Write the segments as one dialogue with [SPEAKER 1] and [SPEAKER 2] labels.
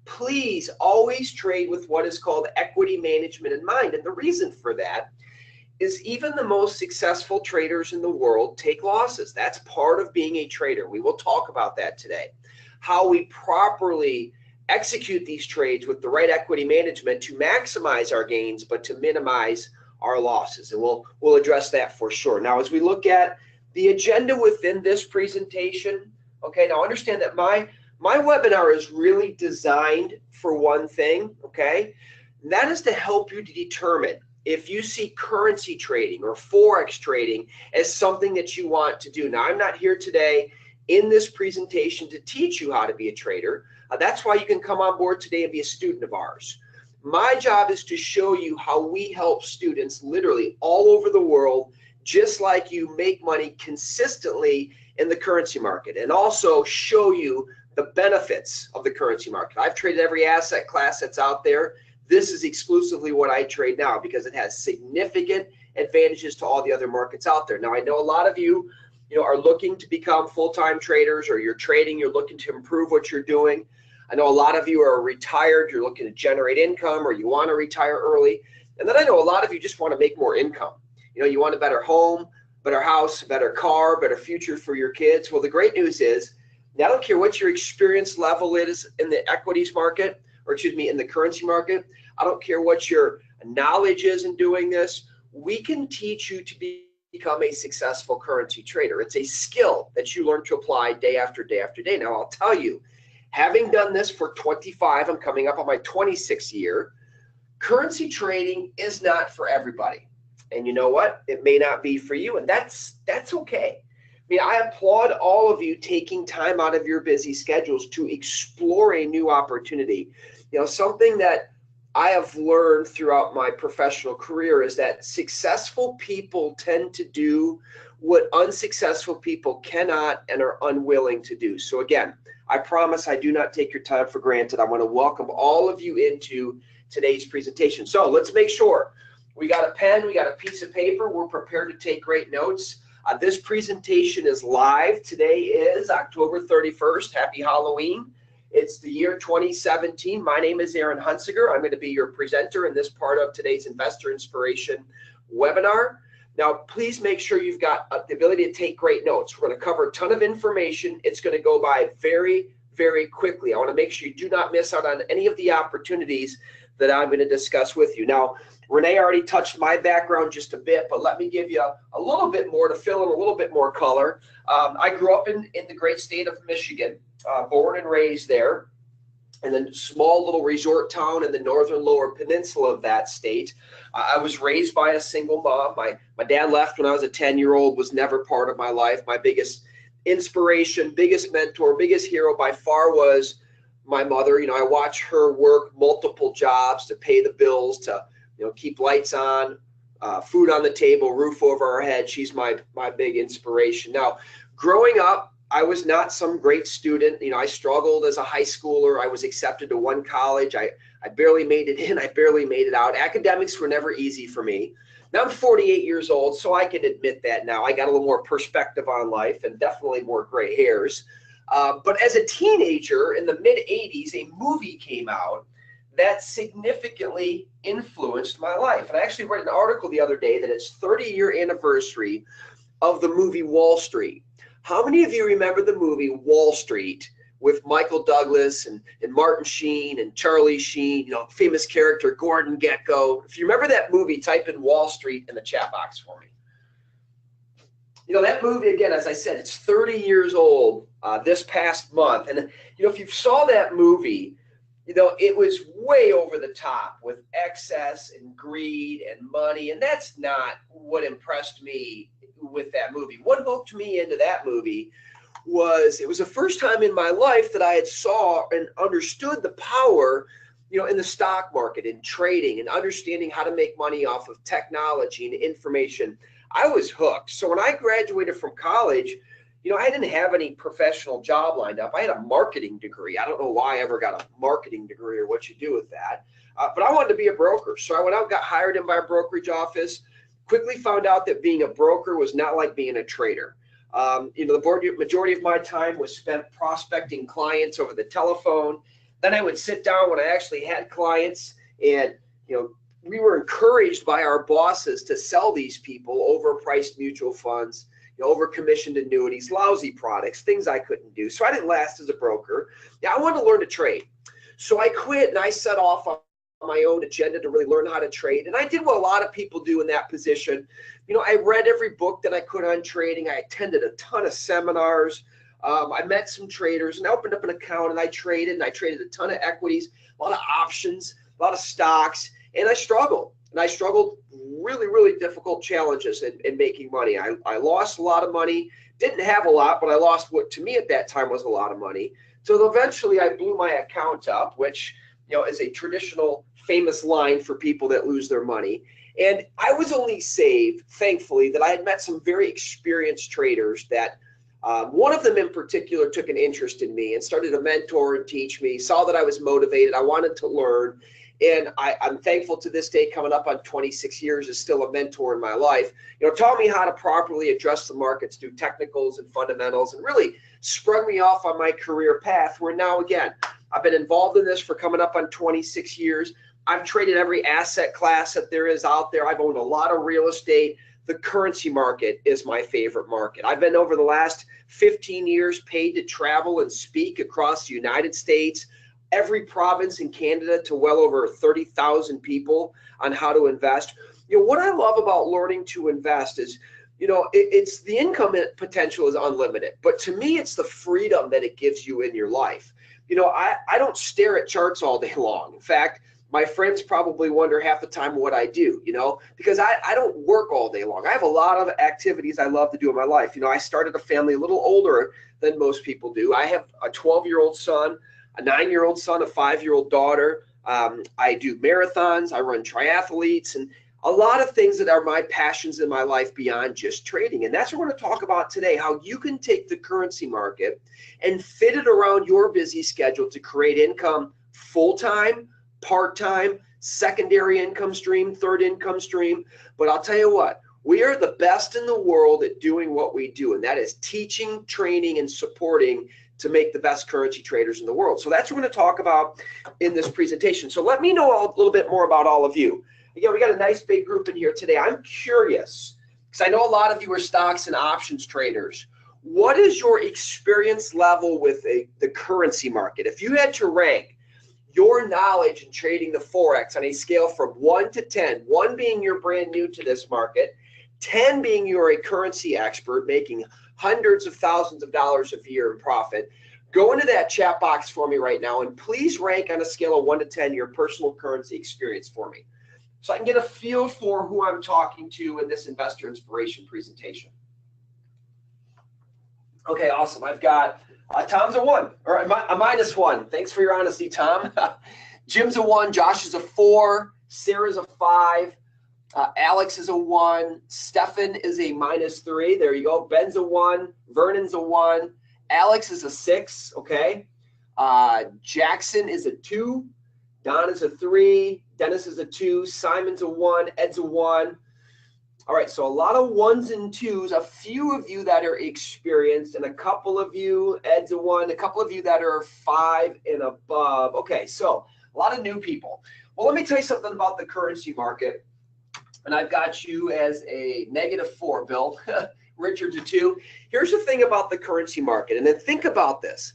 [SPEAKER 1] please always trade with what is called equity management in mind. And the reason for that is even the most successful traders in the world take losses. That's part of being a trader. We will talk about that today. How we properly execute these trades with the right equity management to maximize our gains, but to minimize our losses. And we'll address that for sure. Now, as we look at the agenda within this presentation, okay, now understand that my webinar is really designed for one thing, okay? And that is to help you to determine if you see currency trading or Forex trading as something that you want to do. Now, I'm not here today in this presentation to teach you how to be a trader. That's why you can come on board today and be a student of ours. My job is to show you how we help students literally all over the world, just like you, make money consistently in the currency market, and also show you the benefits of the currency market. I've traded every asset class that's out there. This is exclusively what I trade now because it has significant advantages to all the other markets out there. Now, I know a lot of you, are looking to become full-time traders, or you're trading, you're looking to improve what you're doing. I know a lot of you are retired, you're looking to generate income, or you want to retire early. And then I know a lot of you just want to make more income. You want a better home, better house, better car, better future for your kids. Well, the great news is, I don't care what your experience level is in the equities market, in the currency market. I don't care what your knowledge is in doing this. We can teach you to become a successful currency trader. It's a skill that you learn to apply day after day after day. Now, I'll tell you, having done this for 25, I'm coming up on my 26th year, currency trading is not for everybody. And you know what? It may not be for you, and that's okay. I applaud all of you taking time out of your busy schedules to explore a new opportunity. Something that I have learned throughout my professional career is that successful people tend to do what unsuccessful people cannot and are unwilling to do. So again, I promise I do not take your time for granted. I want to welcome all of you into today's presentation. So let's make sure we got a pen, we got a piece of paper, we're prepared to take great notes. This presentation is live. Today is October 31st. Happy Halloween. It's the year 2017. My name is Hunziker. I'm going to be your presenter in this part of today's Investor Inspiration webinar. Now, please make sure you've got the ability to take great notes. We're going to cover a ton of information. It's going to go by very, very quickly. I want to make sure you do not miss out on any of the opportunities that I'm going to discuss with you. Now, Renee already touched my background just a bit, but let me give you a little bit more to fill in a little bit more color. I grew up in the great state of Michigan, born and raised there, in a small little resort town in the northern lower peninsula of that state. I was raised by a single mom. My dad left when I was a 10-year-old, was never part of my life. My biggest inspiration, biggest mentor, biggest hero by far was my mother. I watched her work multiple jobs to pay the bills, to keep lights on, food on the table, roof over our head. She's my big inspiration. Now, growing up, I was not some great student. I struggled as a high schooler. I was accepted to one college. I barely made it in. I barely made it out. Academics were never easy for me. Now I'm 48 years old, so I can admit that now. I got a little more perspective on life and definitely more gray hairs. But as a teenager in the mid-'80s, a movie came out that significantly influenced my life. And I actually read an article the other day that it's 30-year anniversary of the movie Wall Street. How many of you remember the movie Wall Street with Michael Douglas and Martin Sheen and Charlie Sheen, famous character Gordon Gekko? If you remember that movie, type in Wall Street in the chat box for me. That movie, again, as I said, it's 30 years old this past month. And, if you saw that movie, it was way over the top with excess and greed and money. And that's not what impressed me with that movie. What hooked me into that movie was it was the first time in my life that I had saw and understood the power, in the stock market and trading and understanding how to make money off of technology and information. I was hooked. So when I graduated from college, I didn't have any professional job lined up. I had a marketing degree. I don't know why I ever got a marketing degree or what you do with that. But I wanted to be a broker. So I went out, got hired in by a brokerage office, quickly found out that being a broker was not like being a trader. The majority of my time was spent prospecting clients over the telephone, Then I would sit down when I actually had clients, and we were encouraged by our bosses to sell these people overpriced mutual funds, over commissioned annuities, lousy products, things I couldn't do. So I didn't last as a broker. I wanted to learn to trade. So I quit and I set off on my own agenda to really learn how to trade. And I did what a lot of people do in that position. I read every book that I could on trading. I attended a ton of seminars. I met some traders and I opened up an account and I traded a ton of equities, a lot of options, a lot of stocks, and I struggled. And I struggled really, really difficult challenges in making money. I lost a lot of money, didn't have a lot, but I lost what to me at that time was a lot of money. So eventually I blew my account up, which is a traditional famous line for people that lose their money. And I was only saved, thankfully, that I had met some very experienced traders that one of them in particular took an interest in me and started to mentor and teach me, saw that I was motivated, I wanted to learn. And I'm thankful to this day, coming up on 26 years, is still a mentor in my life. Taught me how to properly adjust the markets through technicals and fundamentals, and really sprung me off on my career path where now, again, I've been involved in this for coming up on 26 years. I've traded every asset class that there is out there. I've owned a lot of real estate. The currency market is my favorite market. I've been over the last 15 years paid to travel and speak across the United States, every province in Canada, to well over 30,000 people on how to invest. What I love about learning to invest is, it's the income potential is unlimited, but to me, it's the freedom that it gives you in your life. I don't stare at charts all day long. In fact, my friends probably wonder half the time what I do, because I don't work all day long. I have a lot of activities I love to do in my life. I started a family a little older than most people do. I have a 12-year-old son, a 9-year-old son, a 5-year-old daughter. I do marathons, I run triathletes, and a lot of things that are my passions in my life beyond just trading. And that's what we're going to talk about today, how you can take the currency market and fit it around your busy schedule to create income full-time, part-time, secondary income stream, third income stream. But I'll tell you what, we are the best in the world at doing what we do, and that is teaching, training, and supporting to make the best currency traders in the world. So that's what we're going to talk about in this presentation. So let me know a little bit more about all of you. Again, we got a nice big group in here today. I'm curious, because I know a lot of you are stocks and options traders. What is your experience level with the currency market? If you had to rank your knowledge in trading the Forex on a scale from 1 to 10, 1 being you're brand new to this market, 10 being you're a currency expert making hundreds of thousands of dollars a year in profit, go into that chat box for me right now and please rank on a scale of 1 to 10 your personal currency experience for me, so I can get a feel for who I'm talking to in this investor inspiration presentation. Okay, awesome. I've got Tom's a 1, or a -1. Thanks for your honesty, Tom. Jim's a 1, Josh is a 4, Sarah's a 5, Alex is a 1, Stefan is a -3. There you go. Ben's a 1, Vernon's a 1, Alex is a 6. Okay. Jackson is a 2, Don is a 3, Dennis is a 2, Simon's a 1, Ed's a 1. All right, so a lot of 1s and 2s, a few of you that are experienced, and a couple of you, Ed's a 1, a couple of you that are 5 and above. Okay, so a lot of new people. Well, let me tell you something about the currency market. And I've got you as a -4, Bill. Richard's a 2. Here's the thing about the currency market, and then think about this.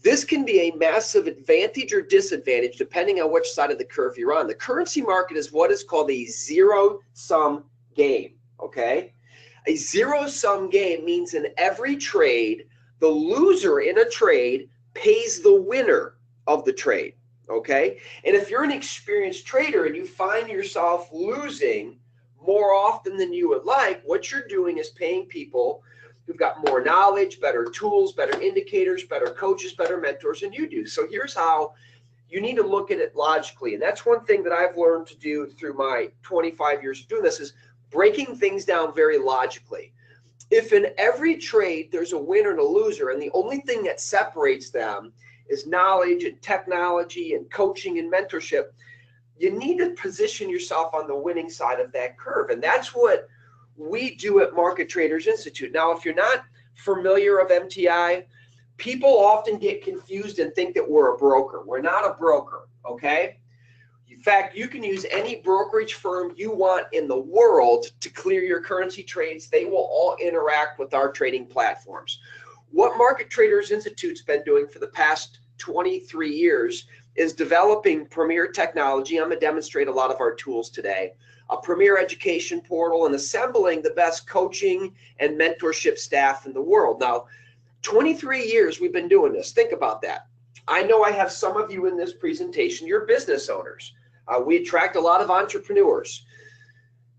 [SPEAKER 1] This can be a massive advantage or disadvantage depending on which side of the curve you're on. The currency market is what is called a zero-sum game, okay? A zero-sum game means in every trade, the loser in a trade pays the winner of the trade, okay? And if you're an experienced trader and you find yourself losing more often than you would like, what you're doing is paying people who've got more knowledge, better tools, better indicators, better coaches, better mentors than you do. So here's how you need to look at it logically. And that's one thing that I've learned to do through my 25 years of doing this, is breaking things down very logically. If in every trade there's a winner and a loser, and the only thing that separates them is knowledge and technology and coaching and mentorship, you need to position yourself on the winning side of that curve. And that's what we do at Market Traders Institute. Now, if you're not familiar of MTI, People often get confused and think that we're a broker. We're not a broker, okay? In fact, you can use any brokerage firm you want in the world to clear your currency trades. They will all interact with our trading platforms. What Market Traders Institute's been doing for the past 23 years is developing premier technology. I'm going to demonstrate a lot of our tools today, a premier education portal, and assembling the best coaching and mentorship staff in the world. Now, 23 years we've been doing this. Think about that. I know I have some of you in this presentation, you're business owners. We attract a lot of entrepreneurs.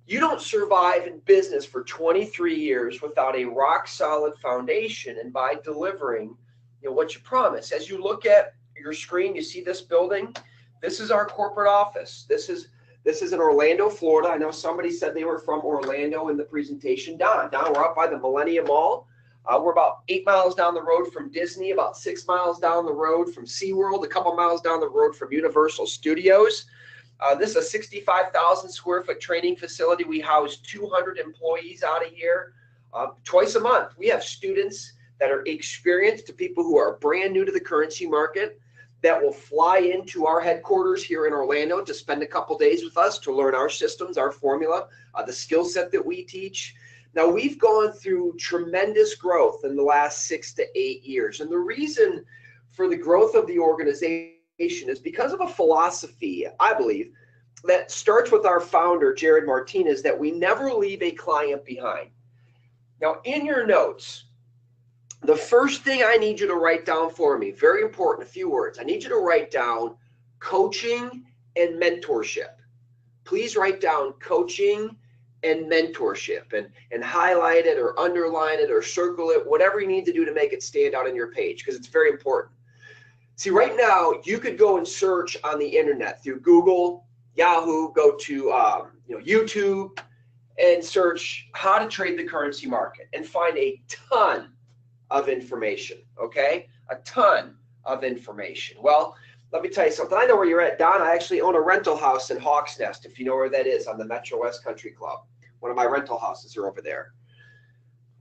[SPEAKER 1] You don't survive in business for 23 years without a rock solid foundation and by delivering, what you promise. As you look at your screen, you see this building. This is our corporate office. This is in Orlando, Florida. I know somebody said they were from Orlando in the presentation. Don, we're up by the Millennium Mall. We're about 8 miles down the road from Disney, about 6 miles down the road from SeaWorld, a couple miles down the road from Universal Studios. This is a 65,000 square foot training facility. We house 200 employees out of here twice a month. We have students that are experienced to people who are brand new to the currency market that will fly into our headquarters here in Orlando to spend a couple days with us to learn our systems, our formula, the skill set that we teach. Now, we've gone through tremendous growth in the last 6 to 8 years. And the reason for the growth of the organization is because of a philosophy, I believe, that starts with our founder, Jared Martinez, that we never leave a client behind. Now, in your notes, the first thing I need you to write down for me, very important, a few words. I need you to write down coaching and mentorship. Please write down coaching and mentorship and highlight it or underline it or circle it, whatever you need to do to make it stand out on your page, because it's very important. See, right now, you could go and search on the internet through Google, Yahoo, go to YouTube, and search how to trade the currency market and find a ton of information, okay? A ton of information. Well, let me tell you something. I know where you're at, Don. I actually own a rental house in Hawks Nest, if you know where that is, on the Metro West Country Club. One of my rental houses are over there.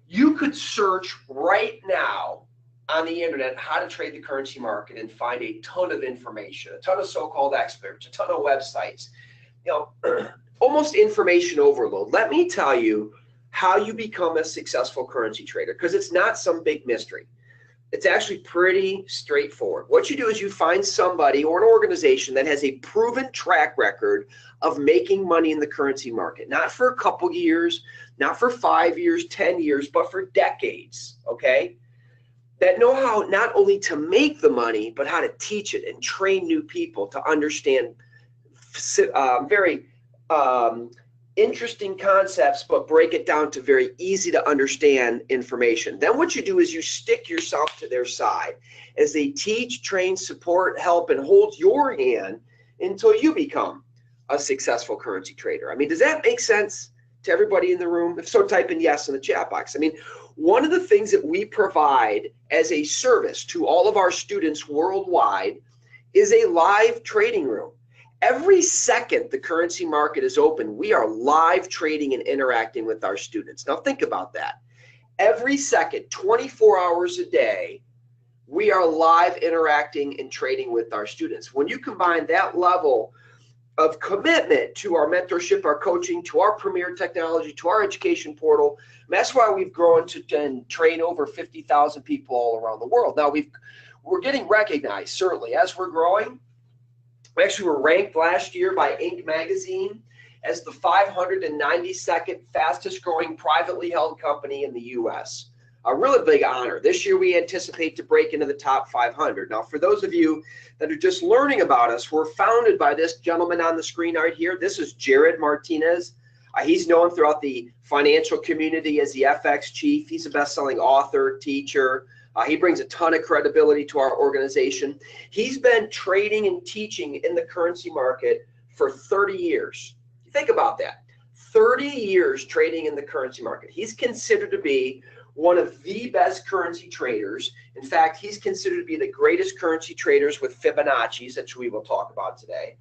[SPEAKER 1] You could search right now on the internet how to trade the currency market and find a ton of information, a ton of so-called experts, a ton of websites, almost information overload. Let me tell you how you become a successful currency trader, because it's not some big mystery. It's actually pretty straightforward. What you do is you find somebody or an organization that has a proven track record of making money in the currency market, not for a couple years, not for 5 years, 10 years, but for decades, okay? That know how not only to make the money, but how to teach it and train new people to understand very interesting concepts, but break it down to very easy to understand information. Then what you do is you stick yourself to their side as they teach, train, support, help, and hold your hand until you become a successful currency trader. I mean, does that make sense to everybody in the room? If so, type in yes in the chat box. I mean, one of the things that we provide as a service to all of our students worldwide is a live trading room. Every second the currency market is open, we are live trading and interacting with our students. Now think about that. Every second, 24 hours a day, we are live interacting and trading with our students. When you combine that level of commitment to our mentorship, our coaching, to our premier technology, to our education portal, that's why we've grown to train over 50,000 people all around the world. Now we're getting recognized, certainly, as we're growing. We actually were ranked last year by Inc. magazine as the 592nd fastest growing privately held company in the U.S. A really big honor. This year we anticipate to break into the top 500. Now, for those of you that are just learning about us, we're founded by this gentleman on the screen right here. This is Jared Martinez. He's known throughout the financial community as the FX chief. He's a best-selling author, teacher. He brings a ton of credibility to our organization. He's been trading and teaching in the currency market for 30 years. Think about that. 30 years trading in the currency market. He's considered to be one of the best currency traders. In fact, he's considered to be the greatest currency traders with Fibonacci's, which we will talk about today.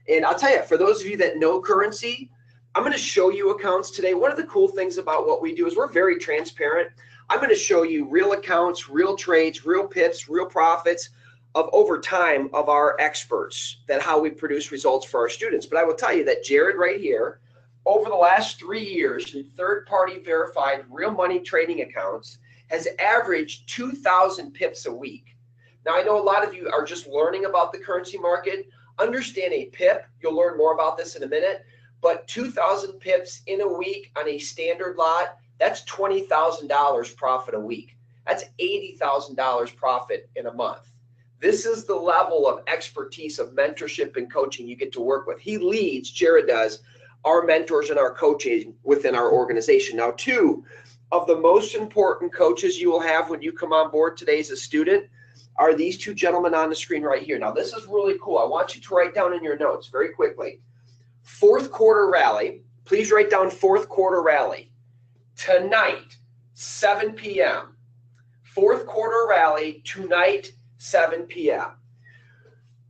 [SPEAKER 1] And I'll tell you, for those of you that know currency, I'm going to show you accounts today. One of the cool things about what we do is we're very transparent. I'm going to show you real accounts, real trades, real pips, real profits of over time of our experts, that how we produce results for our students. But I will tell you that Jared right here, over the last 3 years, in third-party verified real money trading accounts, has averaged 2,000 pips a week. Now, I know a lot of you are just learning about the currency market. Understand a pip, you'll learn more about this in a minute, but 2,000 pips in a week on a standard lot, that's $20,000 profit a week. That's $80,000 profit in a month. This is the level of expertise, of mentorship and coaching you get to work with. He leads, Jared does, our mentors and our coaches within our organization. Now, 2 of the most important coaches you will have when you come on board today as a student are these 2 gentlemen on the screen right here. Now, this is really cool. I want you to write down in your notes very quickly. Fourth quarter rally. Please write down fourth quarter rally. Tonight, 7 p.m. Fourth quarter rally tonight, 7 p.m.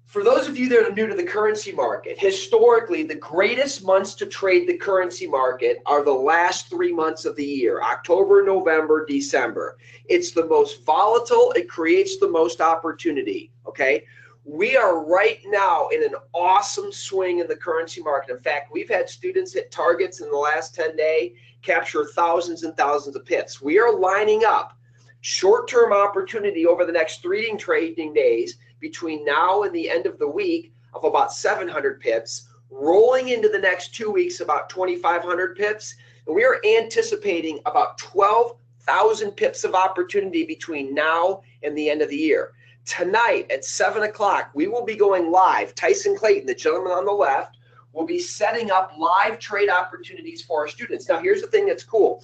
[SPEAKER 1] For those of you that are new to the currency market, historically, the greatest months to trade the currency market are the last 3 months of the year, October, November, December. It's the most volatile. It creates the most opportunity, okay? We are right now in an awesome swing in the currency market. In fact, we've had students hit targets in the last 10 days, capture thousands and thousands of pips. We are lining up short-term opportunity over the next 3 trading days between now and the end of the week of about 700 pips, rolling into the next 2 weeks about 2,500 pips, and we are anticipating about 12,000 pips of opportunity between now and the end of the year. Tonight at 7 o'clock, we will be going live. Tyson Clayton, the gentleman on the left, will be setting up live trade opportunities for our students. Now, here's the thing that's cool.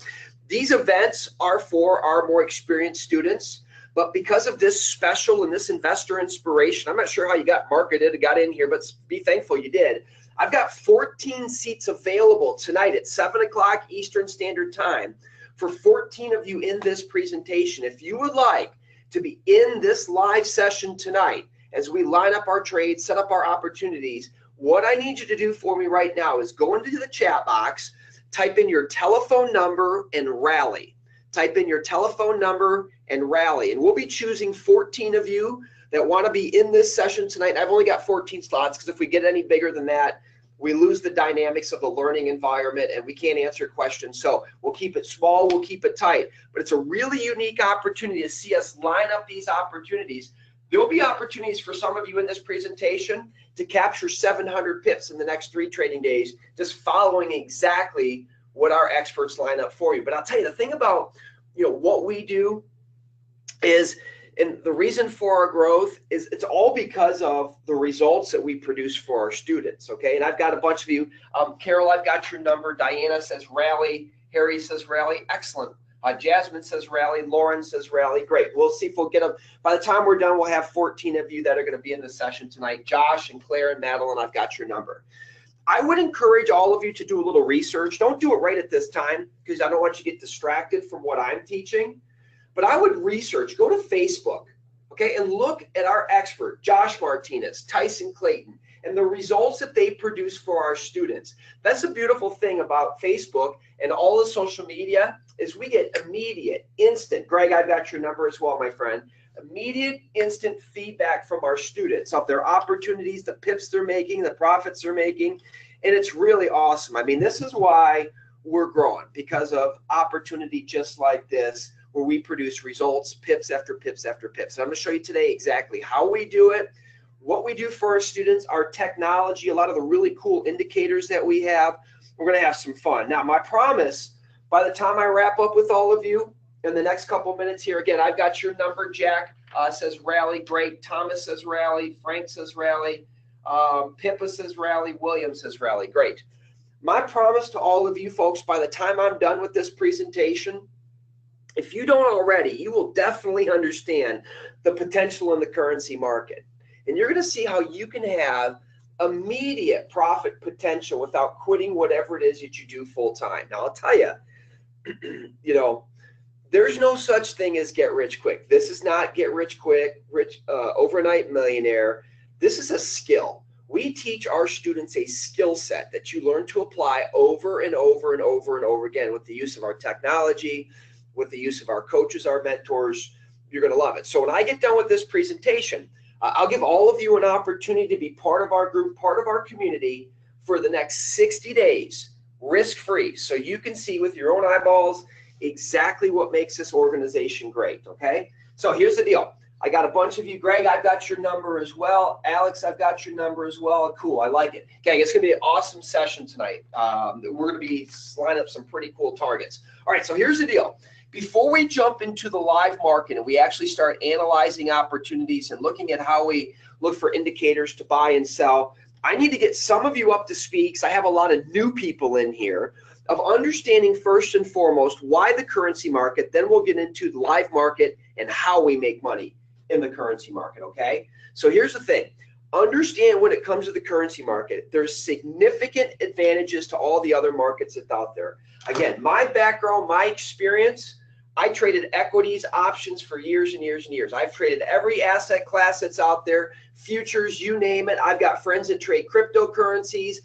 [SPEAKER 1] These events are for our more experienced students, but because of this special and this investor inspiration, I'm not sure how you got marketed and got in here, but be thankful you did. I've got 14 seats available tonight at 7 o'clock Eastern Standard Time for 14 of you in this presentation. If you would like to be in this live session tonight as we line up our trades, set up our opportunities, what I need you to do for me right now is go into the chat box, type in your telephone number and rally. Type in your telephone number and rally. And we'll be choosing 14 of you that want to be in this session tonight. I've only got 14 slots because if we get any bigger than that, we lose the dynamics of the learning environment and we can't answer questions. So we'll keep it small, we'll keep it tight. But it's a really unique opportunity to see us line up these opportunities. There'll be opportunities for some of you in this presentation to capture 700 pips in the next 3 trading days, just following exactly what our experts line up for you. But I'll tell you, the thing about what we do is, and the reason for our growth is it's all because of the results that we produce for our students, okay? And I've got a bunch of you. Carol, I've got your number. Diana says rally. Harry says rally. Excellent. Jasmine says rally. Lauren says rally. Great. We'll see if we'll get them. By the time we're done, we'll have 14 of you that are going to be in the session tonight. Josh and Claire and Madeline, I've got your number. I would encourage all of you to do a little research. Don't do it right at this time because I don't want you to get distracted from what I'm teaching. But I would research, go to Facebook, okay, and look at our expert, Josh Martinez, Tyson Clayton, and the results that they produce for our students. That's the beautiful thing about Facebook and all the social media is we get immediate, instant, Greg, I've got your number as well, my friend, immediate, instant feedback from our students of their opportunities, the pips they're making, the profits they're making, and it's really awesome. I mean, this is why we're growing, because of opportunity just like this, where we produce results, pips after pips after pips. And I'm going to show you today exactly how we do it, what we do for our students, our technology, a lot of the really cool indicators that we have. We're going to have some fun. Now, my promise, by the time I wrap up with all of you in the next couple minutes here, again, I've got your number. Jack says rally. Great. Thomas says rally. Frank says rally. Pippa says rally. William says rally. Great. My promise to all of you folks, by the time I'm done with this presentation, if you don't already, you will definitely understand the potential in the currency market. And you're going to see how you can have immediate profit potential without quitting whatever it is that you do full time. Now, I'll tell you, there's no such thing as get rich quick. This is not get rich quick, overnight millionaire. This is a skill. We teach our students a skill set that you learn to apply over and over and over and over again with the use of our technology, with the use of our coaches, our mentors. You're going to love it. So when I get done with this presentation, I'll give all of you an opportunity to be part of our group, part of our community for the next 60 days, risk-free, so you can see with your own eyeballs exactly what makes this organization great, okay? So here's the deal. I got a bunch of you. Greg, I've got your number as well. Alex, I've got your number as well. Cool, I like it. Okay, it's going to be an awesome session tonight. We're going to be lining up some pretty cool targets. All right, so here's the deal. Before we jump into the live market and we actually start analyzing opportunities and looking at how we look for indicators to buy and sell, I need to get some of you up to speed, because I have a lot of new people in here, of understanding first and foremost why the currency market. Then we'll get into the live market and how we make money in the currency market, okay? So here's the thing. Understand when it comes to the currency market, there's significant advantages to all the other markets that's out there. Again, my background, my experience, I traded equities, options for years and years and years. I've traded every asset class that's out there, futures, you name it. I've got friends that trade cryptocurrencies.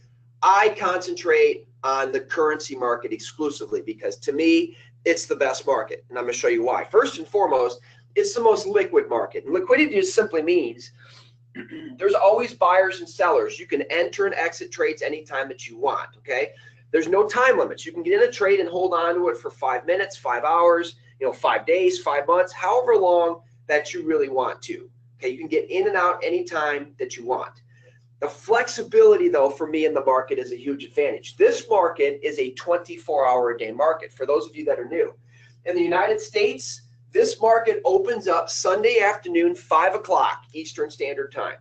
[SPEAKER 1] I concentrate on the currency market exclusively because to me, it's the best market. And I'm going to show you why. First and foremost, it's the most liquid market. And liquidity just simply means there's always buyers and sellers. You can enter and exit trades anytime that you want, okay? There's no time limits. You can get in a trade and hold on to it for 5 minutes, 5 hours, 5 days, 5 months, however long that you really want to. Okay, you can get in and out anytime that you want. The flexibility, though, for me in the market is a huge advantage. This market is a 24-hour-a-day market for those of you that are new. In the United States, this market opens up Sunday afternoon, 5 o'clock Eastern Standard Time.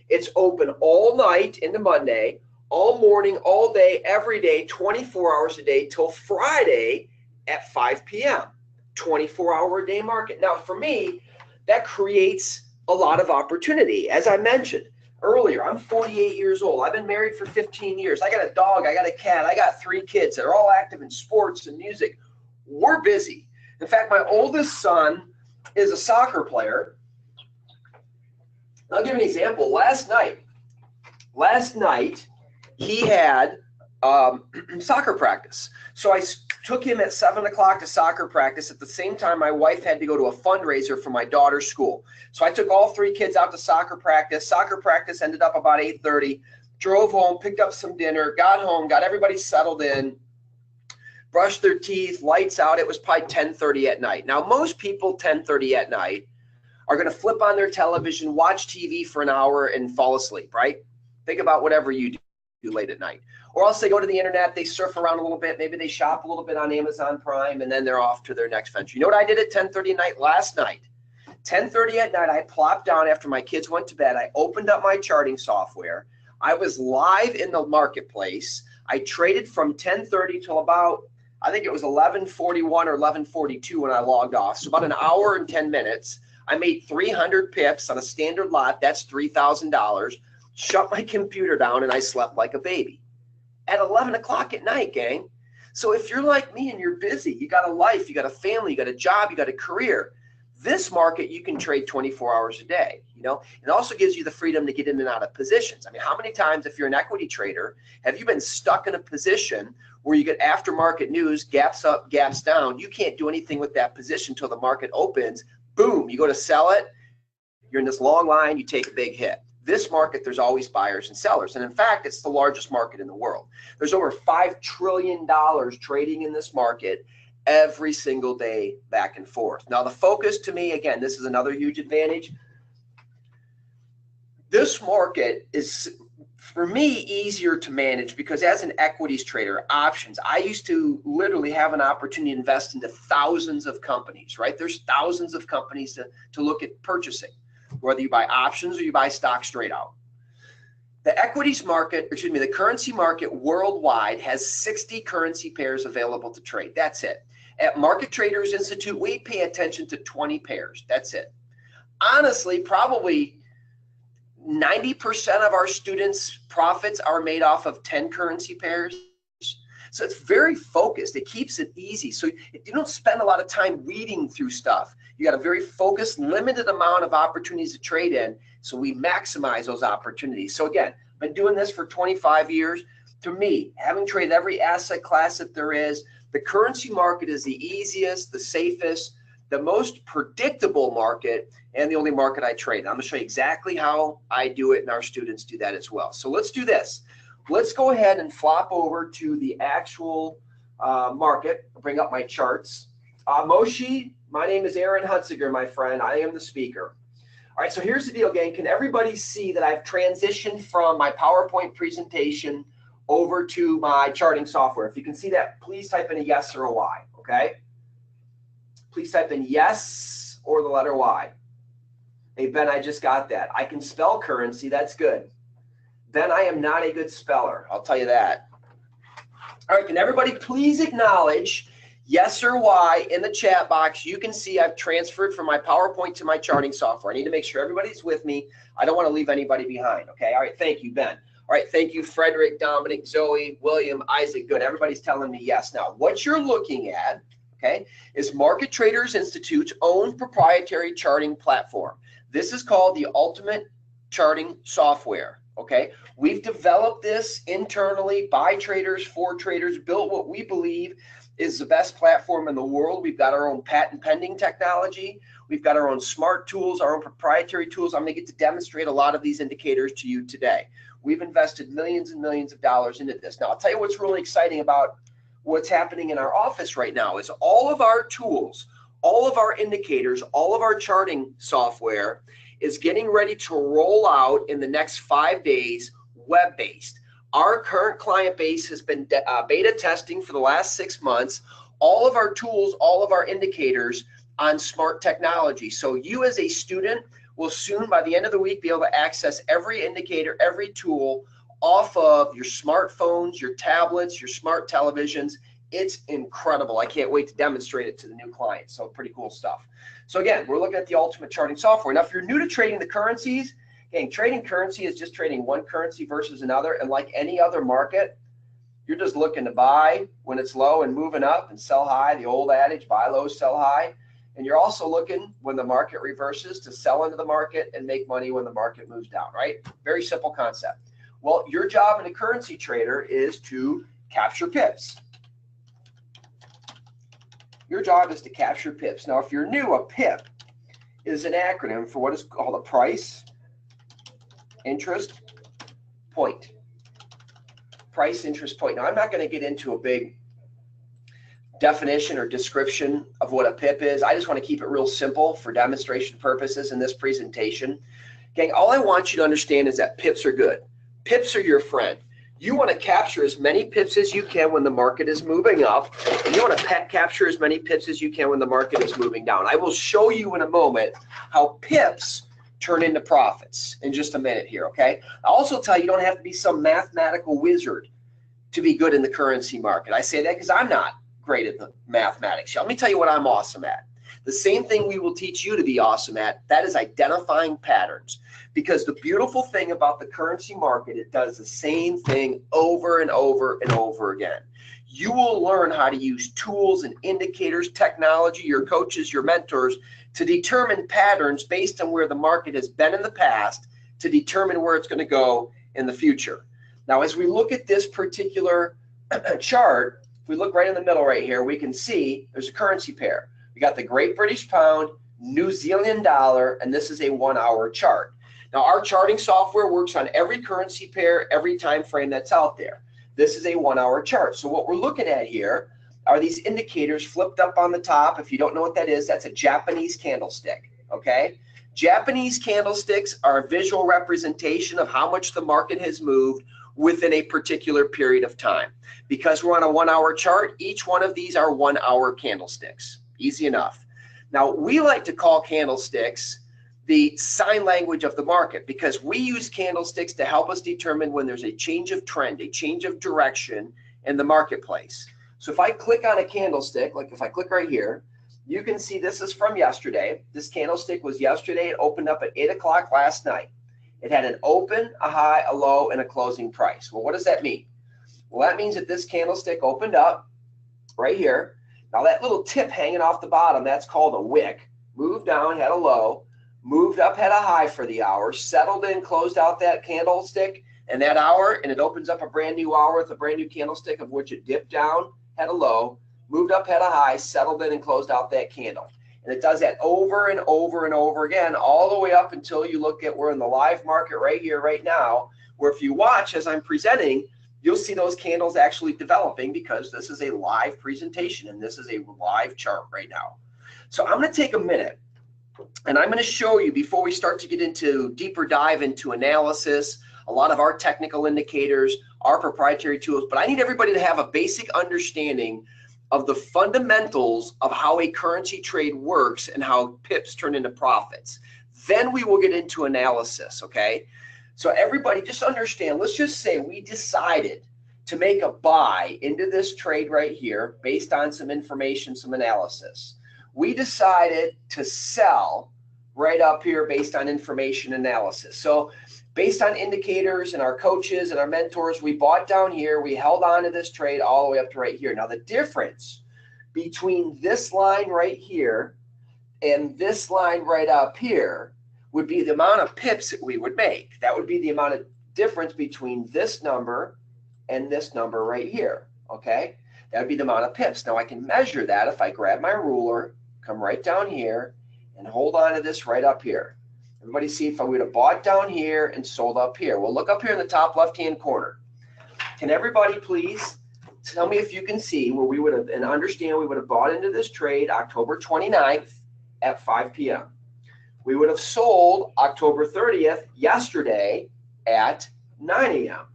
[SPEAKER 1] It's open all night into Monday, all morning, all day, every day, 24 hours a day till Friday at 5 p.m. 24-hour-a-day market. Now, for me, that creates a lot of opportunity. As I mentioned earlier, I'm 48 years old. I've been married for 15 years. I got a dog. I got a cat. I got 3 kids. They're all active in sports and music. We're busy. In fact, my oldest son is a soccer player. I'll give you an example. Last night, he had soccer practice. So I took him at 7 o'clock to soccer practice. At the same time, my wife had to go to a fundraiser for my daughter's school. So I took all 3 kids out to soccer practice. Soccer practice ended up about 8:30. Drove home, picked up some dinner, got home, got everybody settled in, brushed their teeth, lights out. It was probably 10:30 at night. Now, most people 10:30 at night are going to flip on their television, watch TV for an hour, and fall asleep, right? Think about whatever you do late at night. Or else they go to the internet, they surf around a little bit, maybe they shop a little bit on Amazon Prime, and then they're off to their next venture. You know what I did at 10:30 at night last night? 10:30 at night, I plopped down after my kids went to bed. I opened up my charting software. I was live in the marketplace. I traded from 10:30 till about, I think it was 11:41 or 11:42 when I logged off. So about an hour and 10 minutes. I made 300 pips on a standard lot. That's $3,000. Shut my computer down and I slept like a baby at 11 o'clock at night, gang. So if you're like me and you're busy, you got a life, you got a family, you got a job, you got a career, this market you can trade 24 hours a day. It also gives you the freedom to get in and out of positions. I mean, how many times, if you're an equity trader, have you been stuck in a position where you get aftermarket news, gaps up, gaps down? You can't do anything with that position until the market opens. Boom, you go to sell it, you're in this long line, you take a big hit. This market, there's always buyers and sellers. And in fact, it's the largest market in the world. There's over $5 trillion trading in this market every single day, back and forth. Now, the focus to me, again, this is another huge advantage. This market is, for me, easier to manage because as an equities trader, options, I used to literally have an opportunity to invest into thousands of companies, right? There's thousands of companies to look at purchasing, whether you buy options or you buy stocks straight out. The equities market, the currency market worldwide has 60 currency pairs available to trade. That's it. At Market Traders Institute, we pay attention to 20 pairs. That's it. Honestly, probably 90% of our students' profits are made off of 10 currency pairs. So it's very focused. It keeps it easy. So you don't spend a lot of time reading through stuff. You got a very focused, limited amount of opportunities to trade in. So we maximize those opportunities. So again, I've been doing this for 25 years. To me, having traded every asset class that there is, The currency market is the easiest, the safest, the most predictable market, and the only market I trade. I'm going to show you exactly how I do it, and our students do that as well. So let's do this. Let's go ahead and flop over to the actual market. I'll bring up my charts. Moshe, my name is Aaron Hunziker, my friend. I am the speaker. All right, so here's the deal, gang. Can everybody see that I've transitioned from my PowerPoint presentation over to my charting software? If you can see that, please type in a yes or a Y, okay? Please type in yes or the letter Y. Hey, Ben, I just got that. I can spell currency. That's good. Ben, I am not a good speller. I'll tell you that. All right, can everybody please acknowledge yes or Y in the chat box? You can see I've transferred from my PowerPoint to my charting software. I need to make sure everybody's with me. I don't want to leave anybody behind, okay? All right, thank you, Ben. All right, thank you, Frederick, Dominic, Zoe, William, Isaac. Good. Everybody's telling me yes. Now, what you're looking at, okay, is Market Traders Institute's own proprietary charting platform. This is called the Ultimate Charting Software, okay? We've developed this internally by traders, for traders, built what we believe is the best platform in the world. We've got our own patent pending technology. We've got our own smart tools, our own proprietary tools. I'm going to get to demonstrate a lot of these indicators to you today. We've invested millions and millions of dollars into this. Now, I'll tell you what's really exciting about what's happening in our office right now is all of our tools, all of our indicators, all of our charting software is getting ready to roll out in the next 5 days, web-based. Our current client base has been beta testing for the last 6 months, all of our tools, all of our indicators on smart technology. So you as a student will soon, by the end of the week, be able to access every indicator, every tool off of your smartphones, your tablets, your smart televisions. It's incredible. I can't wait to demonstrate it to the new clients. So pretty cool stuff. So again, we're looking at the Ultimate Charting Software. Now, if you're new to trading the currencies, again, trading currency is just trading one currency versus another. And like any other market, you're just looking to buy when it's low and moving up and sell high, the old adage, buy low, sell high. And you're also looking when the market reverses to sell into the market and make money when the market moves down, right? Very simple concept. Well, your job in a currency trader is to capture pips. Your job is to capture pips. Now, if you're new, a pip is an acronym for what is called a price, interest, point. Price, interest, point. Now, I'm not going to get into a big definition or description of what a pip is. I just want to keep it real simple for demonstration purposes in this presentation. Gang, all I want you to understand is that pips are good. Pips are your friend. You want to capture as many pips as you can when the market is moving up, and you want to capture as many pips as you can when the market is moving down. I will show you in a moment how pips turn into profits in just a minute here, okay? I'll also tell you you don't have to be some mathematical wizard to be good in the currency market. I say that because I'm not great at the mathematics. Let me tell you what I'm awesome at. The same thing we will teach you to be awesome at, that is identifying patterns. Because the beautiful thing about the currency market, it does the same thing over and over and over again. You will learn how to use tools and indicators, technology, your coaches, your mentors, to determine patterns based on where the market has been in the past to determine where it's going to go in the future. Now, as we look at this particular chart, if we look right in the middle right here, we can see there's a currency pair. We got the Great British Pound, New Zealand dollar, and this is a 1 hour chart. Now, our charting software works on every currency pair, every time frame that's out there. This is a 1 hour chart. So what we're looking at here are these indicators flipped up on the top. If you don't know what that is, that's a Japanese candlestick, okay? Japanese candlesticks are a visual representation of how much the market has moved within a particular period of time. Because we're on a 1 hour chart, each one of these are 1 hour candlesticks. Easy enough. Now, we like to call candlesticks the sign language of the market because we use candlesticks to help us determine when there's a change of trend, a change of direction in the marketplace. So if I click on a candlestick, like if I click right here, you can see this is from yesterday. This candlestick was yesterday. It opened up at 8 o'clock last night. It had an open, a high, a low, and a closing price. Well, what does that mean? Well, that means that this candlestick opened up right here. Now that little tip hanging off the bottom, that's called a wick. Moved down, had a low, moved up, had a high for the hour, settled in, closed out that candlestick and that hour, and it opens up a brand new hour with a brand new candlestick of which it dipped down, had a low, moved up, had a high, settled in, and closed out that candle. And it does that over and over and over again, all the way up until you look at, we're in the live market right here, right now, where if you watch as I'm presenting, you'll see those candles actually developing, because this is a live presentation and this is a live chart right now. So I'm going to take a minute and I'm going to show you, before we start to get into deeper dive into analysis, a lot of our technical indicators, our proprietary tools, but I need everybody to have a basic understanding of the fundamentals of how a currency trade works and how pips turn into profits. Then we will get into analysis, okay? So everybody just understand, let's just say we decided to make a buy into this trade right here based on some information, some analysis. We decided to sell right up here based on information analysis. So based on indicators and our coaches and our mentors, we bought down here, we held on to this trade all the way up to right here. Now the difference between this line right here and this line right up here would be the amount of pips that we would make. That would be the amount of difference between this number and this number right here, okay? That would be the amount of pips. Now I can measure that if I grab my ruler, come right down here, and hold on to this right up here. Everybody see if I would have bought down here and sold up here. Well, look up here in the top left-hand corner. Can everybody please tell me if you can see where we would have, and understand we would have bought into this trade October 29th at 5 p.m. We would have sold October 30th, yesterday, at 9 a.m.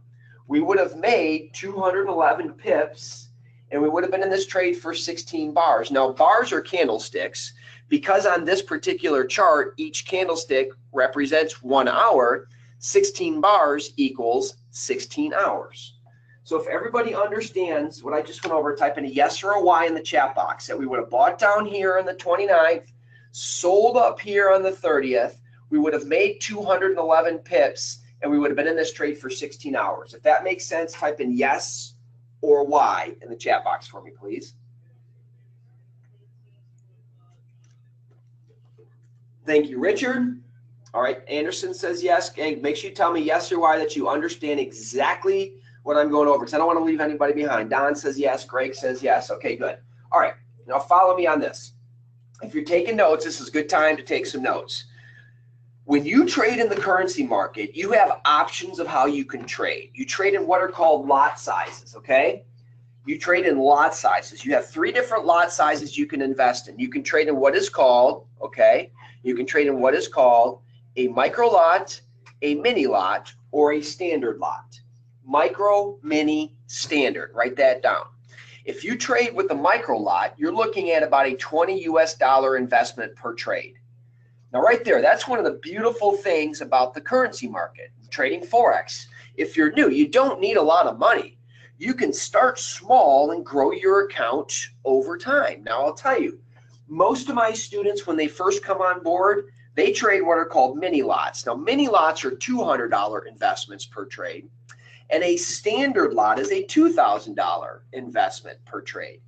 [SPEAKER 1] We would have made 211 pips, and we would have been in this trade for 16 bars. Now, bars are candlesticks. Because on this particular chart, each candlestick represents 1 hour, 16 bars equals 16 hours. So if everybody understands what I just went over, type in a yes or a Y in the chat box, that we would have bought down here on the 29th, sold up here on the 30th, we would have made 211 pips, and we would have been in this trade for 16 hours. If that makes sense, type in yes or Y in the chat box for me, please. Thank you, Richard. All right, Anderson says yes. Hey, make sure you tell me yes or Y that you understand exactly what I'm going over, because I don't want to leave anybody behind. Don says yes. Greg says yes. Okay, good. All right, now follow me on this. If you're taking notes, this is a good time to take some notes. When you trade in the currency market, you have options of how you can trade. You trade in what are called lot sizes, okay? You trade in lot sizes. You have 3 different lot sizes you can invest in. You can trade in what is called, okay? You can trade in what is called a micro lot, a mini lot, or a standard lot. Micro, mini, standard. Write that down. If you trade with the micro lot, you're looking at about a $20 US investment per trade. Now right there, that's one of the beautiful things about the currency market, trading Forex. If you're new, you don't need a lot of money. You can start small and grow your account over time. Now I'll tell you, most of my students, when they first come on board, they trade what are called mini lots. Now mini lots are $200 investments per trade, and a standard lot is a $2,000 investment per trade.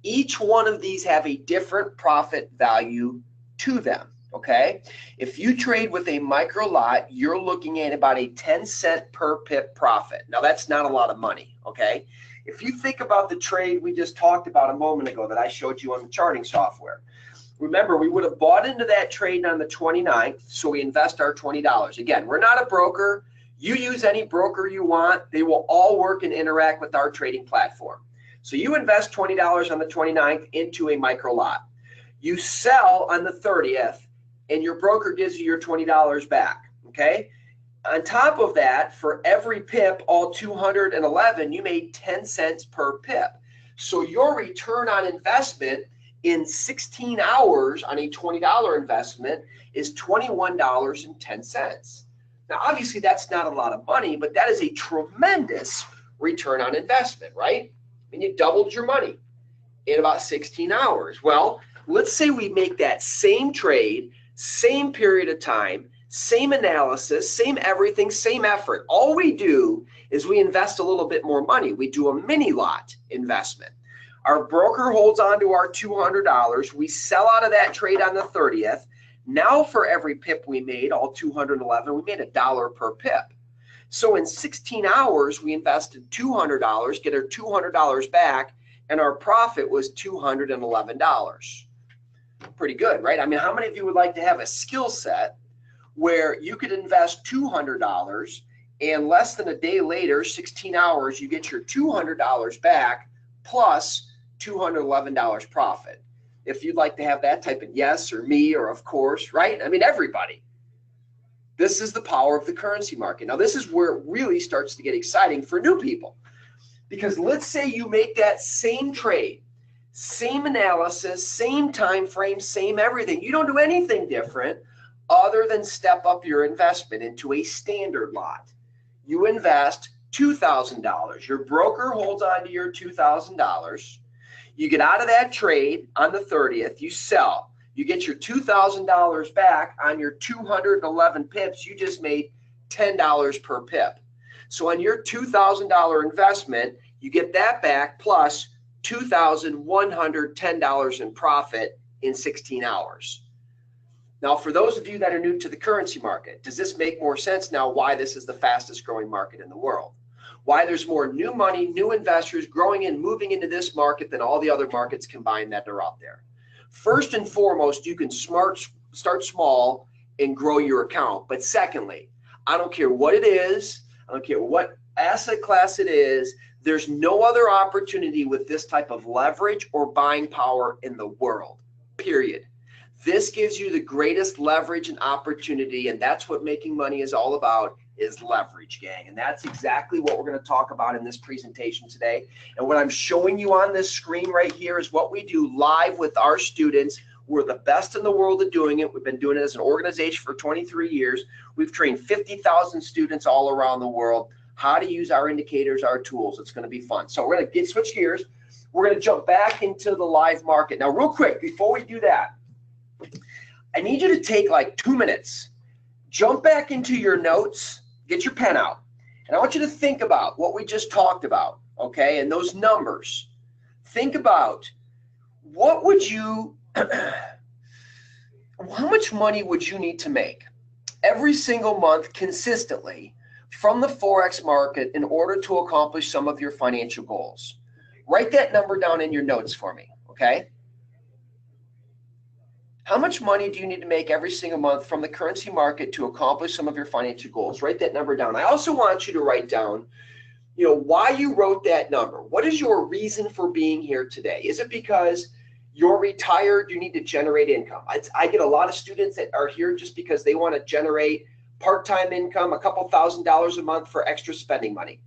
[SPEAKER 1] Each one of these have a different profit value to them. Okay, if you trade with a micro lot, you're looking at about a 10-cent per pip profit. Now that's not a lot of money. Okay, if you think about the trade we just talked about a moment ago that I showed you on the charting software, remember we would have bought into that trade on the 29th, so we invest our $20. Again, we're not a broker. You use any broker you want. They will all work and interact with our trading platform. So you invest $20 on the 29th into a micro lot. You sell on the 30th, and your broker gives you your $20 back, okay? On top of that, for every pip, all 211, you made 10 cents per pip. So your return on investment in 16 hours on a $20 investment is $21.10. Now, obviously, that's not a lot of money, but that is a tremendous return on investment, right? I mean, you doubled your money in about 16 hours. Well, let's say we make that same trade, same period of time, same analysis, same everything, same effort. All we do is we invest a little bit more money. We do a mini lot investment. Our broker holds on to our $200. We sell out of that trade on the 30th. Now for every pip we made, all 211, we made $1 per pip. So in 16 hours, we invested $200, get our $200 back, and our profit was $211. Pretty good, right? I mean, how many of you would like to have a skill set where you could invest $200 and less than a day later, 16 hours, you get your $200 back plus $211 profit? If you'd like to have that, type in yes or me or of course, right? I mean, everybody. This is the power of the currency market. Now, this is where it really starts to get exciting for new people. Because let's say you make that same trade, same analysis, same time frame, same everything. You don't do anything different other than step up your investment into a standard lot. You invest $2,000. Your broker holds on to your $2,000. You get out of that trade on the 30th. You sell. You get your $2,000 back on your 211 pips. You just made $10 per pip. So on your $2,000 investment, you get that back plus $2,110 in profit in 16 hours. Now, for those of you that are new to the currency market, does this make more sense now why this is the fastest growing market in the world? Why there's more new money, new investors growing and moving into this market than all the other markets combined that are out there? First and foremost, you can start small and grow your account. But secondly, I don't care what it is, I don't care what asset class it is, there's no other opportunity with this type of leverage or buying power in the world, period. This gives you the greatest leverage and opportunity, and that's what making money is all about, is leverage, gang. And that's exactly what we're going to talk about in this presentation today. And what I'm showing you on this screen right here is what we do live with our students. We're the best in the world at doing it. We've been doing it as an organization for 23 years. We've trained 50,000 students all around the world how to use our indicators, our tools. It's going to be fun. So we're going to switch gears. We're going to jump back into the live market. Now, real quick, before we do that, I need you to take like 2 minutes, jump back into your notes, get your pen out, and I want you to think about what we just talked about, okay, and those numbers. Think about what would you, how much money would you need to make every single month consistently from the Forex market in order to accomplish some of your financial goals? Write that number down in your notes for me, okay? How much money do you need to make every single month from the currency market to accomplish some of your financial goals? Write that number down. I also want you to write down, why you wrote that number. What is your reason for being here today? Is it because you're retired, you need to generate income? I get a lot of students that are here just because they want to generate part-time income, a couple $1,000s a month for extra spending money.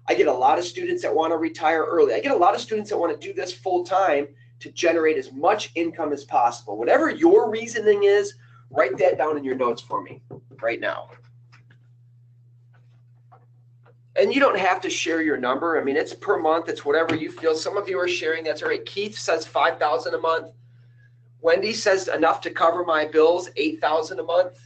[SPEAKER 1] I get a lot of students that want to retire early. I get a lot of students that want to do this full-time to generate as much income as possible. Whatever your reasoning is, write that down in your notes for me right now. And you don't have to share your number. I mean, it's per month. It's whatever you feel. Some of you are sharing. That's all right. Keith says $5,000 a month. Wendy says enough to cover my bills, $8,000 a month.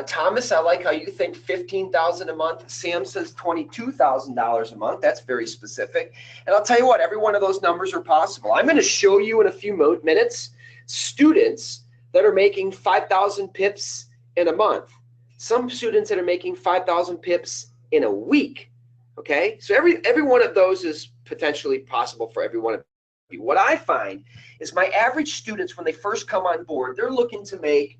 [SPEAKER 1] Thomas, I like how you think $15,000 a month. Sam says $22,000 a month. That's very specific. And I'll tell you what, every one of those numbers are possible. I'm going to show you in a few minutes students that are making 5,000 pips in a month. Some students that are making 5,000 pips in a week. Okay, so every one of those is potentially possible for every one of you. What I find is my average students, when they first come on board, they're looking to make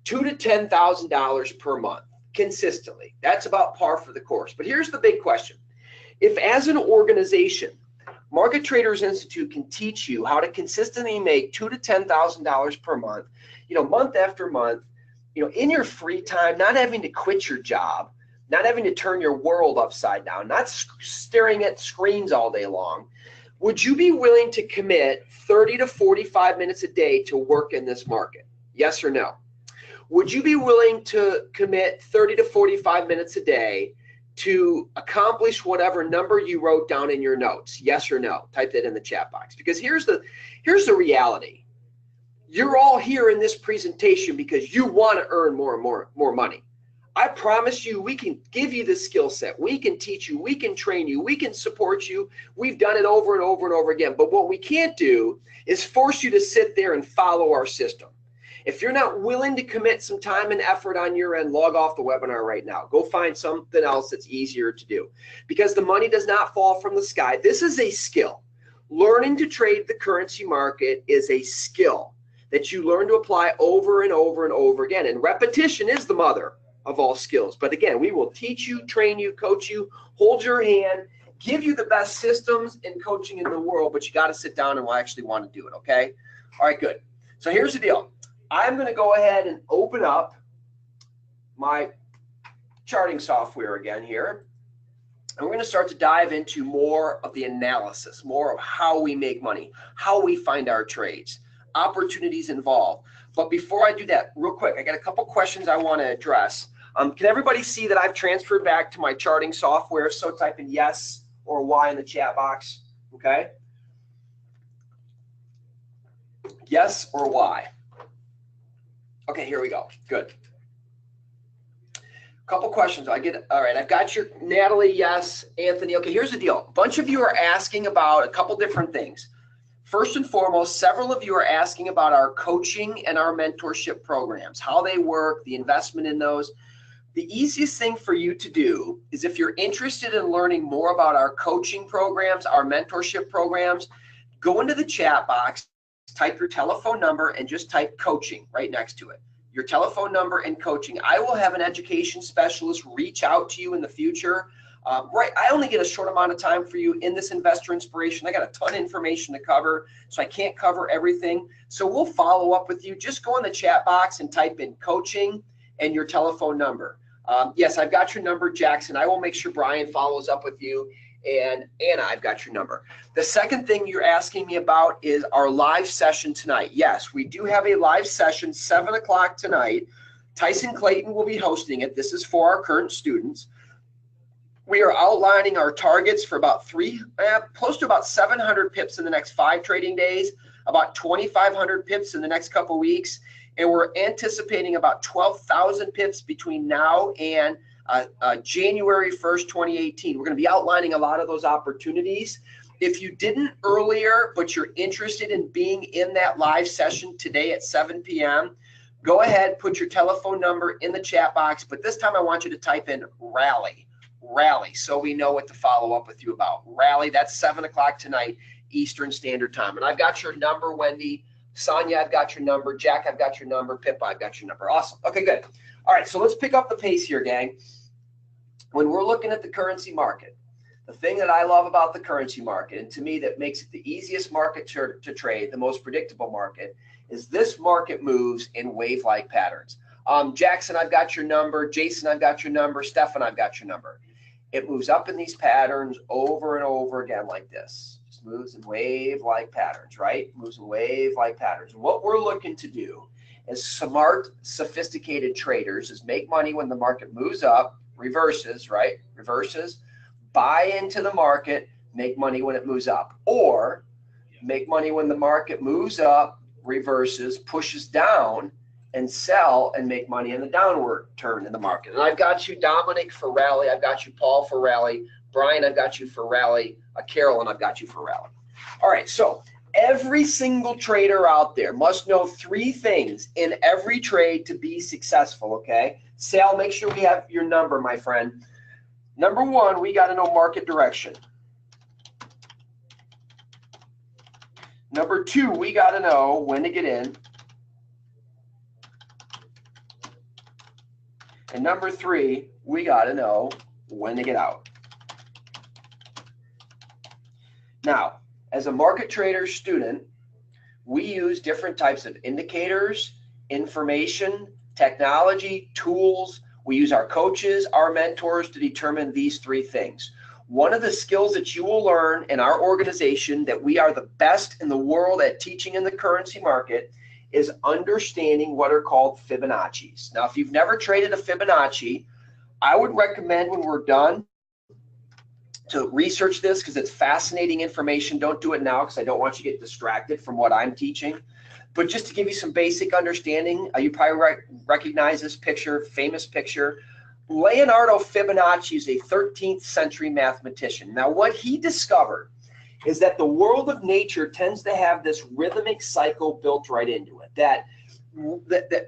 [SPEAKER 1] $2,000 to $10,000 per month consistently. That's about par for the course. But here's the big question. If as an organization, Market Traders Institute can teach you how to consistently make $2,000 to $10,000 per month, month after month, in your free time, not having to quit your job, not having to turn your world upside down, not staring at screens all day long, would you be willing to commit 30 to 45 minutes a day to work in this market? Yes or no? Would you be willing to commit 30 to 45 minutes a day to accomplish whatever number you wrote down in your notes? Yes or no? Type that in the chat box. Because here's the reality. You're all here in this presentation because you want to earn more and more money. I promise you, we can give you the skill set. We can teach you. We can train you. We can support you. We've done it over and over and over again. But what we can't do is force you to sit there and follow our system. If you're not willing to commit some time and effort on your end, log off the webinar right now. Go find something else that's easier to do, because the money does not fall from the sky. This is a skill. learning to trade the currency market is a skill that you learn to apply over and over and over again. And repetition is the mother of all skills. But again, we will teach you, train you, coach you, hold your hand, give you the best systems and coaching in the world, but you got to sit down and actually want to do it, okay? All right, good. So here's the deal. I'm going to go ahead and open up my charting software again here. And we're going to start to dive into more of the analysis, more of how we make money, how we find our trades, opportunities involved. But before I do that, real quick, I got a couple questions I want to address. Can everybody see that I've transferred back to my charting software? So type in yes or Y in the chat box, okay? Yes or Y? Okay, here we go. Good. Couple questions. All right, I've got your Natalie, yes, Anthony. Okay, here's the deal. A bunch of you are asking about a couple different things. First and foremost, several of you are asking about our coaching and our mentorship programs, how they work, the investment in those. The easiest thing for you to do is, if you're interested in learning more about our coaching programs, our mentorship programs, go into the chat box, type your telephone number, and just type coaching right next to it. Your telephone number and coaching. I will have an education specialist reach out to you in the future. I only get a short amount of time for you in this investor inspiration. I got a ton of information to cover, so I can't cover everything. So we'll follow up with you. Just go in the chat box and type in coaching and your telephone number. Yes, I've got your number, Jackson. I will make sure Brian follows up with you. And Anna, I've got your number. The second thing you're asking me about is our live session tonight. Yes, we do have a live session, 7 o'clock tonight. Tyson Clayton will be hosting it. This is for our current students. We are outlining our targets for about close to about 700 pips in the next 5 trading days, about 2,500 pips in the next couple weeks, and we're anticipating about 12,000 pips between now and January 1st, 2018. We're going to be outlining a lot of those opportunities. If you didn't earlier, but you're interested in being in that live session today at 7 p.m., go ahead, put your telephone number in the chat box. But this time I want you to type in rally, so we know what to follow up with you about. Rally, that's 7 o'clock tonight, Eastern Standard Time. And I've got your number, Wendy. Sonia, I've got your number. Jack, I've got your number. Pippa, I've got your number. Awesome. Okay, good. All right, so let's pick up the pace here, gang. When we're looking at the currency market, the thing that I love about the currency market, and to me that makes it the easiest market to trade, the most predictable market, is this market moves in wave-like patterns. Jackson, I've got your number. Jason, I've got your number. Stefan, I've got your number. It moves up in these patterns over and over again like this. Just moves in wave-like patterns, right? Moves in wave-like patterns. And what we're looking to do as smart, sophisticated traders is make money when the market moves up, reverses, right? Reverses, buy into the market, make money when it moves up. Or make money when the market moves up, reverses, pushes down, and sell and make money in the downward turn in the market. And I've got you, Dominic, for rally. I've got you, Paul, for rally. Brian, I've got you for rally. Carolyn, I've got you for rally. All right, so every single trader out there must know 3 things in every trade to be successful, okay? Sal, make sure we have your number, my friend. Number 1, we got to know market direction. Number 2, we got to know when to get in. And number 3, we got to know when to get out. Now, as a market trader student, we use different types of indicators, information, technology, tools. We use our coaches, our mentors to determine these 3 things. One of the skills that you will learn in our organization that we are the best in the world at teaching in the currency market is understanding what are called Fibonacci's. Now, if you've never traded a Fibonacci, I would recommend when we're done to research this because it's fascinating information. Don't do it now because I don't want you to get distracted from what I'm teaching. But just to give you some basic understanding, you probably recognize this picture, famous picture. Leonardo Fibonacci is a 13th century mathematician. Now, what he discovered is that the world of nature tends to have this rhythmic cycle built right into it, that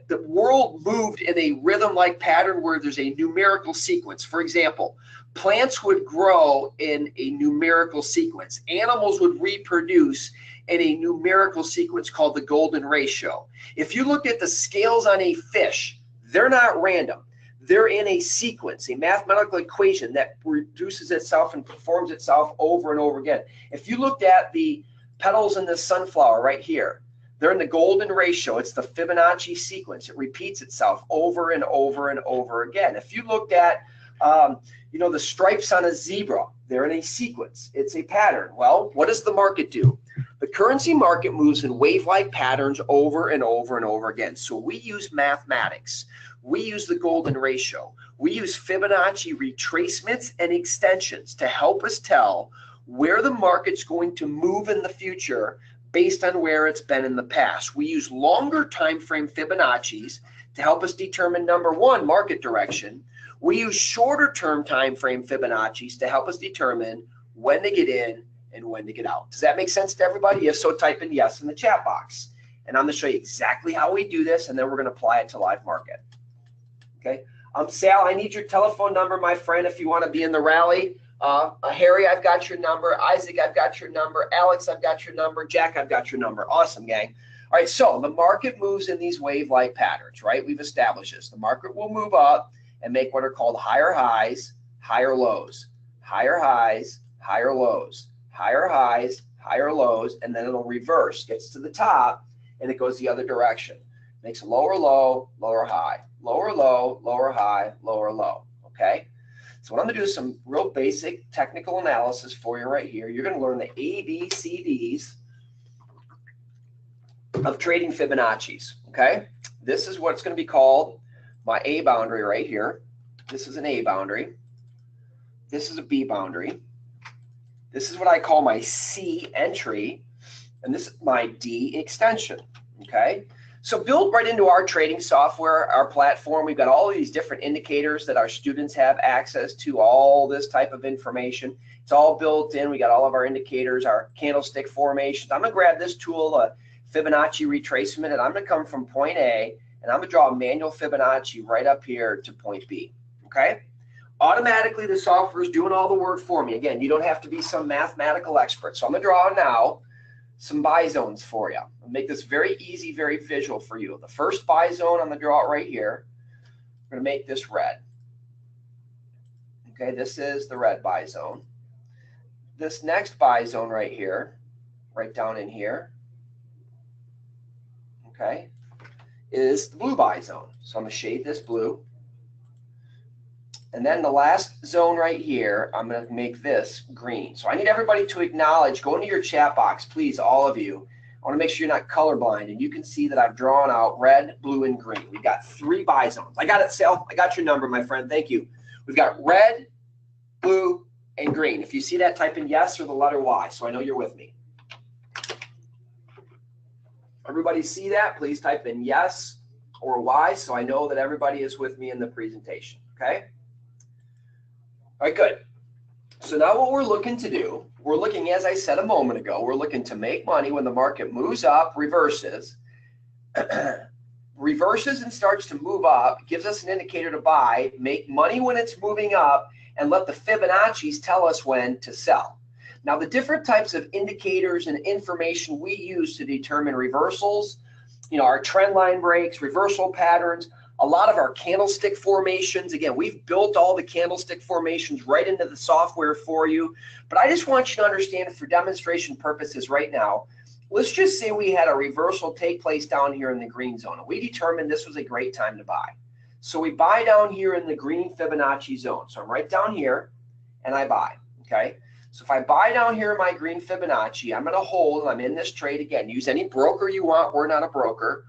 [SPEAKER 1] the world moved in a rhythm-like pattern where there's a numerical sequence. For example, Plants would grow in a numerical sequence. Animals would reproduce in a numerical sequence called the golden ratio. If you look at the scales on a fish, they're not random. They're in a sequence, a mathematical equation that reduces itself and performs itself over and over again. If you looked at the petals in this sunflower right here, they're in the golden ratio. It's the Fibonacci sequence. It repeats itself over and over and over again. If you looked at, the stripes on a zebra, they're in a sequence. It's a pattern. Well, what does the market do? The currency market moves in wave-like patterns over and over and over again. So we use mathematics. We use the golden ratio. We use Fibonacci retracements and extensions to help us tell where the market's going to move in the future based on where it's been in the past. We use longer time frame Fibonacci's to help us determine, number one, market direction. We use shorter term time frame Fibonacci's to help us determine when to get in and when to get out. Does that make sense to everybody? If so, type in yes in the chat box. And I'm going to show you exactly how we do this, and then we're going to apply it to live market. Okay. Sal, I need your telephone number, my friend, if you want to be in the rally. Harry, I've got your number. Isaac, I've got your number. Alex, I've got your number. Jack, I've got your number. Awesome, gang. All right, so the market moves in these wave-like patterns, right? We've established this. The market will move up and make what are called higher highs, higher lows, higher highs, higher lows, higher highs, higher lows, and then it'll reverse, gets to the top, and it goes the other direction. Makes a lower low, lower high, lower low, lower high, lower low, okay? So what I'm going to do is some real basic technical analysis for you right here. You're going to learn the ABCDs of trading Fibonacci's, okay? This is what's going to be called my A boundary right here. This is an A boundary. This is a B boundary. This is what I call my C entry, and this is my D extension, okay? So built right into our trading software, our platform, we've got all of these different indicators that our students have access to, all this type of information. It's all built in. We got all of our indicators, our candlestick formations. I'm going to grab this tool, Fibonacci retracement, and I'm going to come from point A, and I'm going to draw a manual Fibonacci right up here to point B, okay? Automatically, the software is doing all the work for me. Again, you don't have to be some mathematical expert. So I'm going to draw now some buy zones for you. I'll make this very easy, very visual for you. The first buy zone, I'm going to draw it right here. I'm going to make this red. Okay, this is the red buy zone. This next buy zone right here, right down in here, okay, is the blue buy zone. So I'm going to shade this blue. And then the last zone right here, I'm going to make this green. So I need everybody to acknowledge, go into your chat box, please, all of you. I want to make sure you're not colorblind. And you can see that I've drawn out red, blue, and green. We've got 3 buy zones. I got it, Sal. I got your number, my friend. Thank you. We've got red, blue, and green. If you see that, type in yes or the letter Y, so I know you're with me. Everybody see that? Please type in yes or Y, so I know that everybody is with me in the presentation, okay? All right, good. So now what we're looking to do, we're looking, as I said a moment ago, we're looking to make money when the market moves up, reverses, reverses and starts to move up, gives us an indicator to buy, make money when it's moving up, and let the Fibonacci's tell us when to sell. Now, the different types of indicators and information we use to determine reversals, our trend line breaks, reversal patterns, a lot of our candlestick formations. Again, we've built all the candlestick formations right into the software for you. But I just want you to understand, for demonstration purposes right now, let's just say we had a reversal take place down here in the green zone. And we determined this was a great time to buy. So we buy down here in the green Fibonacci zone. So I'm right down here, and I buy, okay? So if I buy down here in my green Fibonacci, I'm going to hold. I'm in this trade again. Use any broker you want. We're not a broker.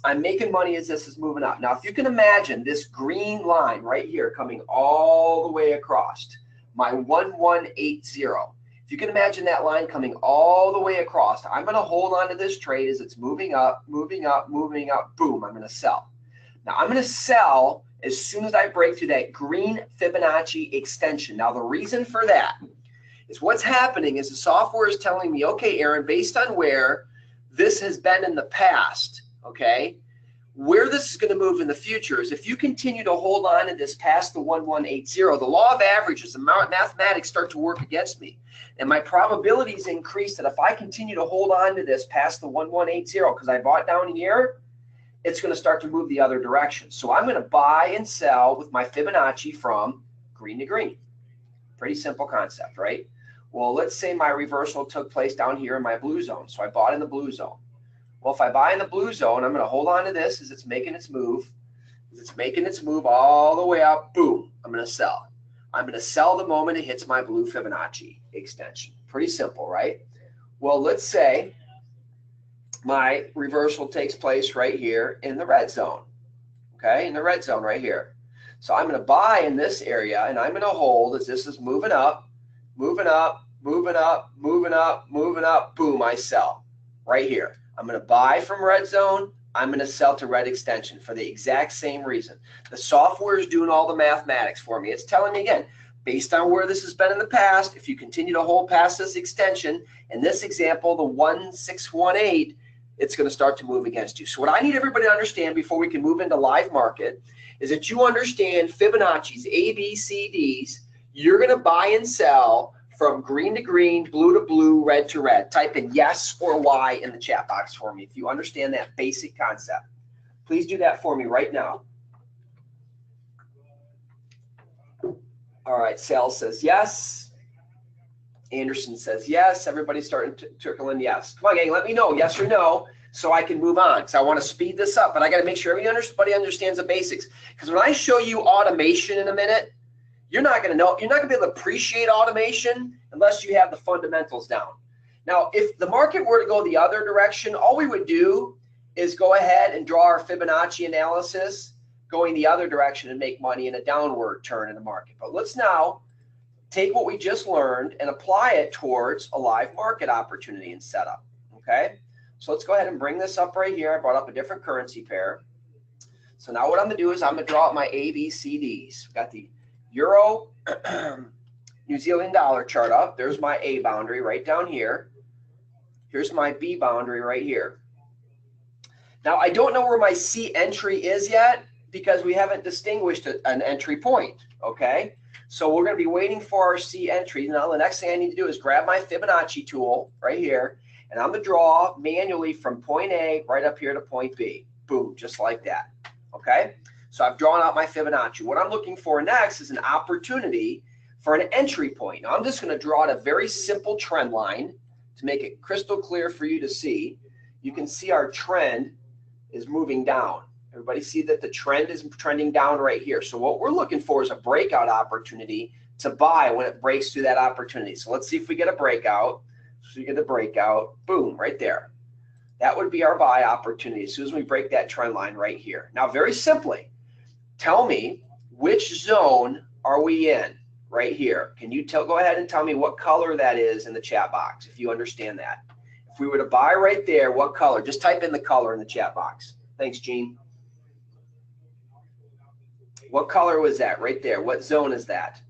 [SPEAKER 1] I'm making money as this is moving up. Now, if you can imagine this green line right here coming all the way across, my 1180. If you can imagine that line coming all the way across, I'm going to hold on to this trade as it's moving up, moving up, moving up. Boom, I'm going to sell. Now, I'm going to sell as soon as I break through that green Fibonacci extension. Now, the reason for that is what's happening is the software is telling me, okay, Aaron, based on where this has been in the past, okay, where this is going to move in the future is if you continue to hold on to this past the 1180, the law of averages, the mathematics start to work against me. And my probabilities increase that if I continue to hold on to this past the 1180, because I bought down here, it's going to start to move the other direction. So I'm going to buy and sell with my Fibonacci from green to green. Pretty simple concept, right? Well, let's say my reversal took place down here in my blue zone. So I bought in the blue zone. Well, if I buy in the blue zone, I'm going to hold on to this as it's making its move. As it's making its move all the way up, boom, I'm going to sell. I'm going to sell the moment it hits my blue Fibonacci extension. Pretty simple, right? Well, let's say my reversal takes place right here in the red zone, okay, in the red zone right here. So I'm going to buy in this area, and I'm going to hold as this is moving up, moving up, moving up, moving up, moving up, boom, I sell right here. I'm going to buy from red zone. I'm going to sell to red extension for the exact same reason. The software is doing all the mathematics for me. It's telling me, again, based on where this has been in the past, if you continue to hold past this extension, in this example, the 1618, it's going to start to move against you. So what I need everybody to understand before we can move into live market is that you understand Fibonacci's A, B, C, Ds. You're going to buy and sell from green to green, blue to blue, red to red. Type in yes or Y in the chat box for me if you understand that basic concept. Please do that for me right now. All right, Sal says yes. Anderson says yes. Everybody's starting to trickle in yes. Come on, gang, let me know yes or no so I can move on because I want to speed this up, but I got to make sure everybody understands the basics. Because when I show you automation in a minute, you're not going to know, you're not going to be able to appreciate automation unless you have the fundamentals down. Now, if the market were to go the other direction, all we would do is go ahead and draw our Fibonacci analysis going the other direction and make money in a downward turn in the market. But let's now take what we just learned and apply it towards a live market opportunity and setup, okay? So let's go ahead and bring this up right here. I brought up a different currency pair. So now what I'm going to do is I'm going to draw up my ABCDs. We've got the Euro, New Zealand dollar chart up. There's my A boundary right down here. Here's my B boundary right here. Now, I don't know where my C entry is yet because we haven't distinguished an entry point, okay? So we're going to be waiting for our C entry. Now, the next thing I need to do is grab my Fibonacci tool right here, and I'm going to draw manually from point A right up here to point B. Boom, just like that, okay? So I've drawn out my Fibonacci. What I'm looking for next is an opportunity for an entry point. Now I'm just going to draw out a very simple trend line to make it crystal clear for you to see. You can see our trend is moving down. Everybody see that the trend is trending down right here. So what we're looking for is a breakout opportunity to buy when it breaks through that opportunity. So let's see if we get a breakout. So you get a breakout, boom, right there. That would be our buy opportunity as soon as we break that trend line right here. Now, very simply, tell me which zone are we in right here. Can you go ahead and tell me what color that is in the chat box if you understand that? If we were to buy right there, what color? Just type in the color in the chat box. Thanks, Gene. What color was that right there? What zone is that?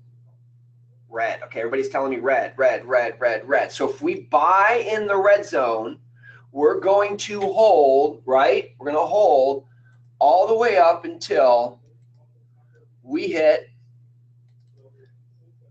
[SPEAKER 1] Red. Okay, everybody's telling me red, red, red, red, red. So if we buy in the red zone, we're going to hold, right? We're going to hold all the way up until we hit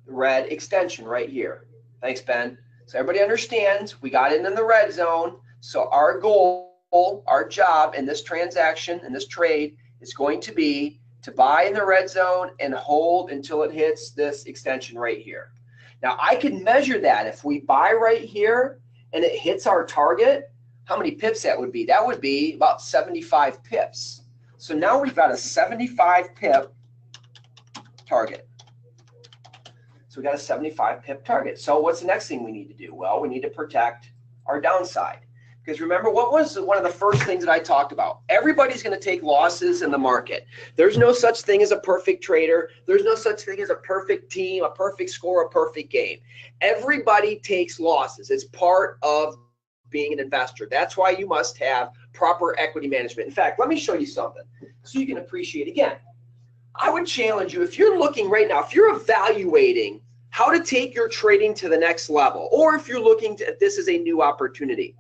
[SPEAKER 1] the red extension right here. Thanks, Ben. So everybody understands we got in the red zone. So our goal, our job in this transaction, in this trade, is going to be to buy in the red zone and hold until it hits this extension right here. Now I can measure that. If we buy right here and it hits our target, how many pips that would be? That would be about 75 pips. So now we've got a 75 pip target. So we got a 75 pip target. So what's the next thing we need to do? Well, we need to protect our downside. Because remember, what was one of the first things that I talked about? Everybody's going to take losses in the market. There's no such thing as a perfect trader. There's no such thing as a perfect team, a perfect score, a perfect game. Everybody takes losses. It's part of being an investor. That's why you must have proper equity management. In fact, let me show you something so you can appreciate. Again, I would challenge you, if you're looking right now, if you're evaluating how to take your trading to the next level, or if you're looking at this as a new opportunity,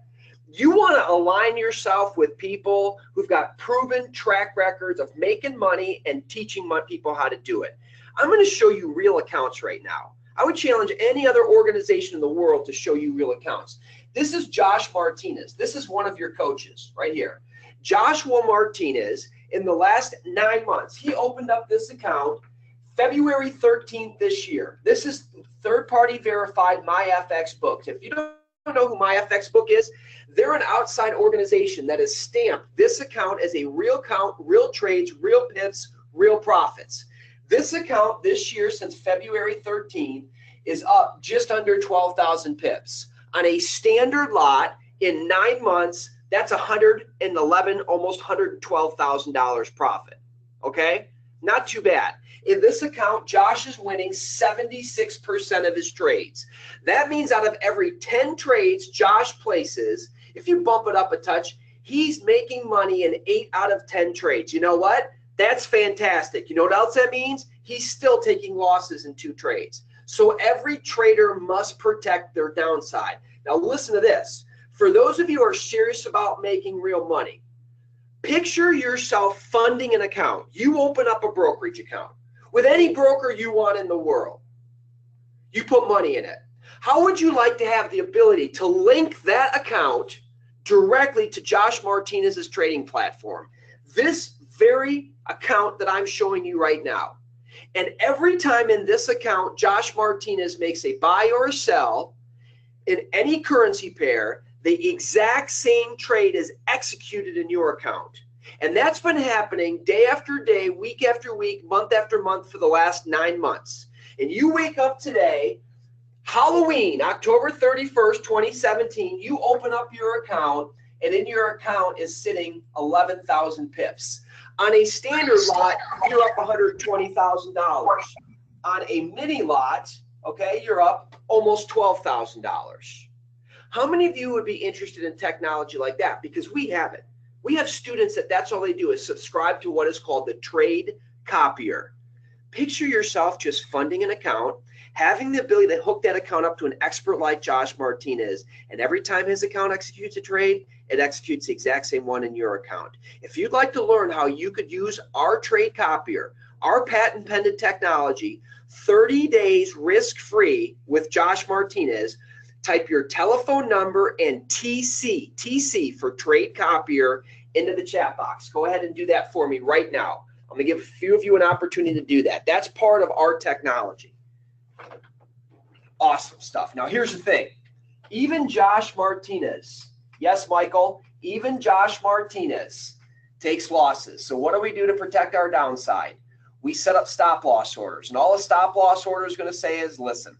[SPEAKER 1] You want to align yourself with people who've got proven track records of making money and teaching people how to do it. I'm going to show you real accounts right now. I would challenge any other organization in the world to show you real accounts. This is Josh Martinez. This is one of your coaches right here. Joshua Martinez, in the last 9 months, he opened up this account February 13th this year. This is third-party verified MyFX Books. If you don't know who MyFX Book is, they're an outside organization that has stamped this account as a real account, real trades, real pips, real profits. This account this year, since February 13th, is up just under 12,000 pips. On a standard lot in 9 months, that's $111, almost $112,000 profit. Okay? Not too bad. In this account, Josh is winning 76% of his trades. That means out of every 10 trades Josh places, if you bump it up a touch, he's making money in 8 out of 10 trades. You know what? That's fantastic. You know what else that means? He's still taking losses in 2 trades. So every trader must protect their downside. Now listen to this. For those of you who are serious about making real money, picture yourself funding an account. You open up a brokerage account with any broker you want in the world. You put money in it. How would you like to have the ability to link that account directly to Josh Martinez's trading platform? This very account that I'm showing you right now. And every time in this account, Josh Martinez makes a buy or a sell in any currency pair, the exact same trade is executed in your account. And that's been happening day after day, week after week, month after month for the last 9 months. And you wake up today, Halloween, October 31st, 2017, you open up your account, and in your account is sitting 11,000 pips. On a standard lot, you're up $120,000. On a mini lot, okay, you're up almost $12,000. How many of you would be interested in technology like that? Because we have it. We have students that's all they do is subscribe to what is called the trade copier. Picture yourself just funding an account, having the ability to hook that account up to an expert like Josh Martinez, and every time his account executes a trade, it executes the exact same one in your account. If you'd like to learn how you could use our trade copier, our patent pending technology, 30 days risk-free with Josh Martinez, type your telephone number and TC for trade copier into the chat box. Go ahead and do that for me right now. I'm going to give a few of you an opportunity to do that. That's part of our technology. Awesome stuff. Now here's the thing. Even Josh Martinez, yes, Michael, even Josh Martinez takes losses. So what do we do to protect our downside? We set up stop loss orders. And all a stop loss order is going to say is, listen,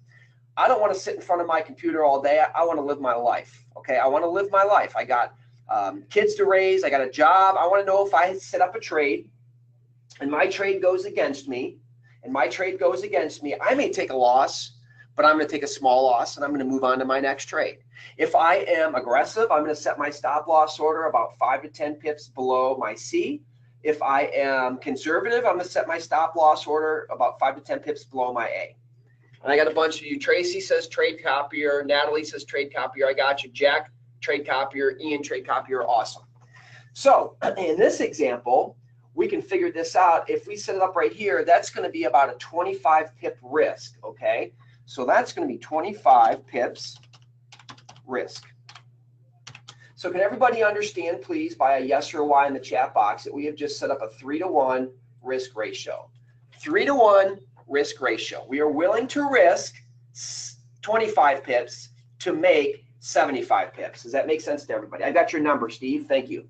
[SPEAKER 1] I don't want to sit in front of my computer all day. I want to live my life. Okay, I want to live my life. I got kids to raise. I got a job. I want to know if I set up a trade and my trade goes against me, I may take a loss, but I'm going to take a small loss and I'm going to move on to my next trade. If I am aggressive, I'm going to set my stop loss order about 5 to 10 pips below my C. If I am conservative, I'm going to set my stop loss order about 5 to 10 pips below my A. And I got a bunch of you. Tracy says trade copier. Natalie says trade copier. I got you. Jack, trade copier. Ian, trade copier. Awesome. So in this example, we can figure this out. If we set it up right here, that's going to be about a 25 pip risk. Okay. So that's going to be 25 pips risk. So can everybody understand, please, by a yes or a Y in the chat box, that we have just set up a 3-to-1 risk ratio. 3-to-1 risk ratio. We are willing to risk 25 pips to make 75 pips. Does that make sense to everybody? I got your number, Steve. Thank you.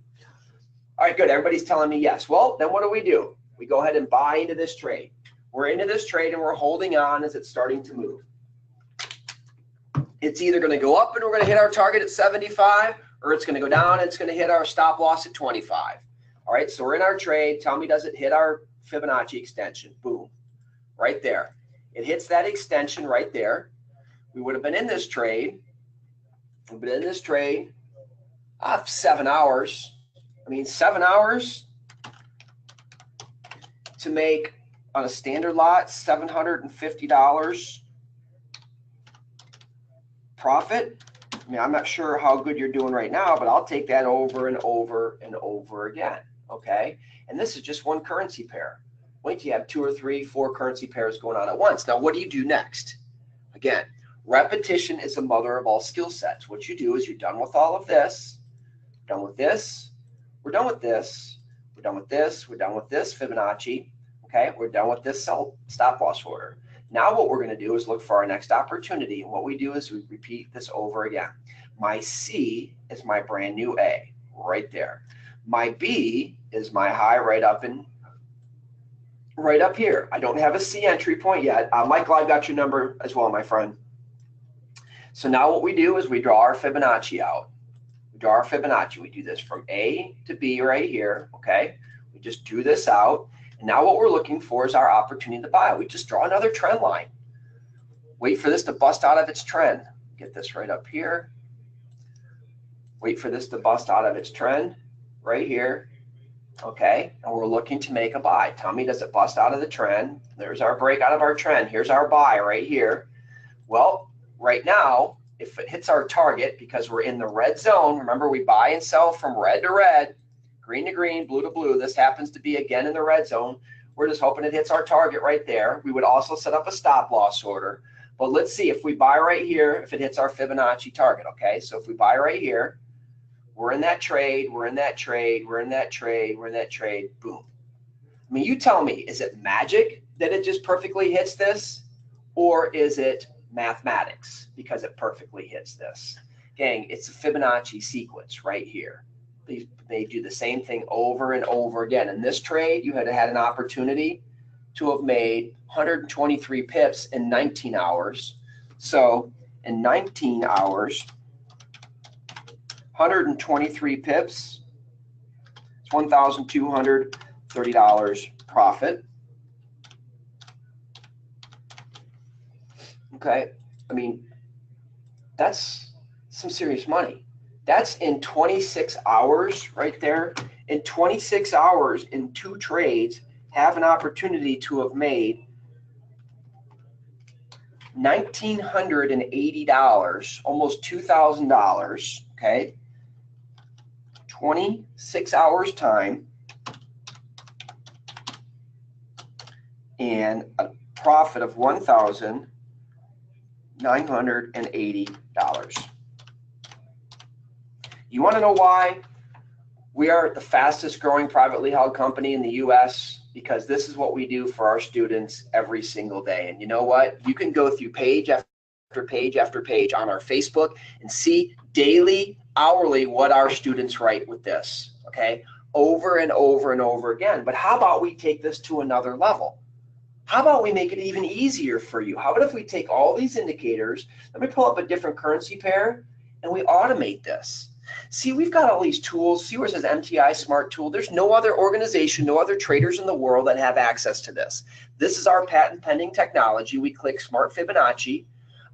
[SPEAKER 1] All right, good. Everybody's telling me yes. Well, then what do? We go ahead and buy into this trade. We're into this trade and we're holding on as it's starting to move. It's either going to go up and we're going to hit our target at 75, or it's going to go down and it's going to hit our stop loss at 25. All right, so we're in our trade. Tell me, does it hit our Fibonacci extension? Boom. Right there. It hits that extension right there. We would have been in this trade. We've been in this trade 7 hours. 7 hours to make, on a standard lot, $750 profit. I mean, I'm not sure how good you're doing right now, but I'll take that over and over and over again, okay? And this is just one currency pair. Wait till you have 2 or 3, 4 currency pairs going on at once. Now, what do you do next? Again, repetition is the mother of all skill sets. What you do is you're done with all of this, done with this, we're done with this, we're done with this, we're done with this Fibonacci, okay? We're done with this stop loss order. Now what we're going to do is look for our next opportunity, and what we do is we repeat this over again. My C is my brand new A, right there. My B is my high right up here. I don't have a C entry point yet. Michael, I've got your number as well, my friend. So now what we do is we draw our Fibonacci out. We draw our Fibonacci. We do this from A to B right here, okay? We just drew this out. And now what we're looking for is our opportunity to buy. We just draw another trend line. Wait for this to bust out of its trend. Get this right up here. Wait for this to bust out of its trend right here. Okay, and we're looking to make a buy. Tell me, does it bust out of the trend? There's our break out of our trend. Here's our buy right here. Well, right now, if it hits our target, because we're in the red zone, remember we buy and sell from red to red, green to green, blue to blue. This happens to be again in the red zone. We're just hoping it hits our target right there. We would also set up a stop loss order. But let's see if we buy right here, if it hits our Fibonacci target, okay? So if we buy right here, we're in that trade, we're in that trade, we're in that trade, we're in that trade, boom. I mean, you tell me, is it magic that it just perfectly hits this? Or is it mathematics because it perfectly hits this? Gang, it's a Fibonacci sequence right here. They do the same thing over and over again. In this trade, you had an opportunity to have made 123 pips in 19 hours. So in 19 hours, 123 pips, it's $1,230 profit. Okay, I mean, that's some serious money. That's in 26 hours right there. In 26 hours, in 2 trades, have an opportunity to have made $1,980, almost $2,000, okay? 26 hours time and a profit of $1,980. You want to know why we are the fastest growing privately held company in the US? Because this is what we do for our students every single day. And you know what? You can go through page after page after page on our Facebook and see daily, hourly what our students write with this, okay? Over and over and over again. But how about we take this to another level? How about we make it even easier for you? How about if we take all these indicators, let me pull up a different currency pair, and we automate this? See, we've got all these tools. See where it says MTI Smart Tool? There's no other organization, no other traders in the world that have access to this. This is our patent pending technology. We click Smart Fibonacci.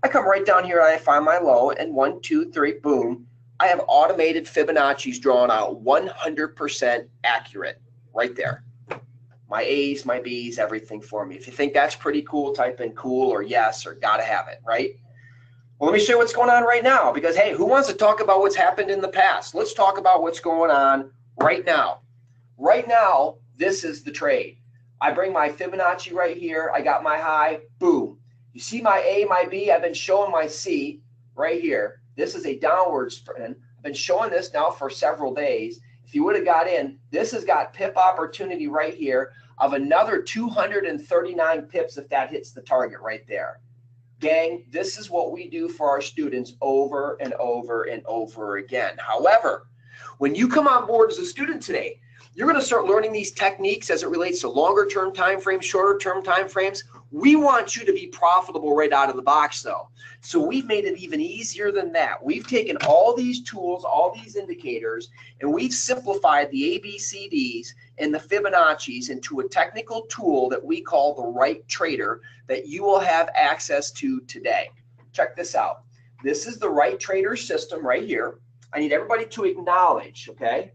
[SPEAKER 1] I come right down here and I find my low, and 1, 2, 3, boom. I have automated Fibonacci's drawn out 100% accurate right there. My A's, my B's, everything for me. If you think that's pretty cool, type in cool or yes or gotta have it, right? Well, let me show you what's going on right now, because, hey, who wants to talk about what's happened in the past? Let's talk about what's going on right now. Right now, this is the trade. I bring my Fibonacci right here. I got my high, boom. You see my A, my B, I've been showing my C right here. This is a downward trend. I've been showing this now for several days. If you would have got in, this has got pip opportunity right here of another 239 pips if that hits the target right there. Gang, this is what we do for our students over and over and over again. However, when you come on board as a student today, you're going to start learning these techniques as it relates to longer term time frames, shorter term time frames. We want you to be profitable right out of the box though. So we've made it even easier than that. We've taken all these tools, all these indicators, and we've simplified the ABCDs and the Fibonacci's into a technical tool that we call the Right Trader that you will have access to today. Check this out. This is the Right Trader system right here. I need everybody to acknowledge, okay?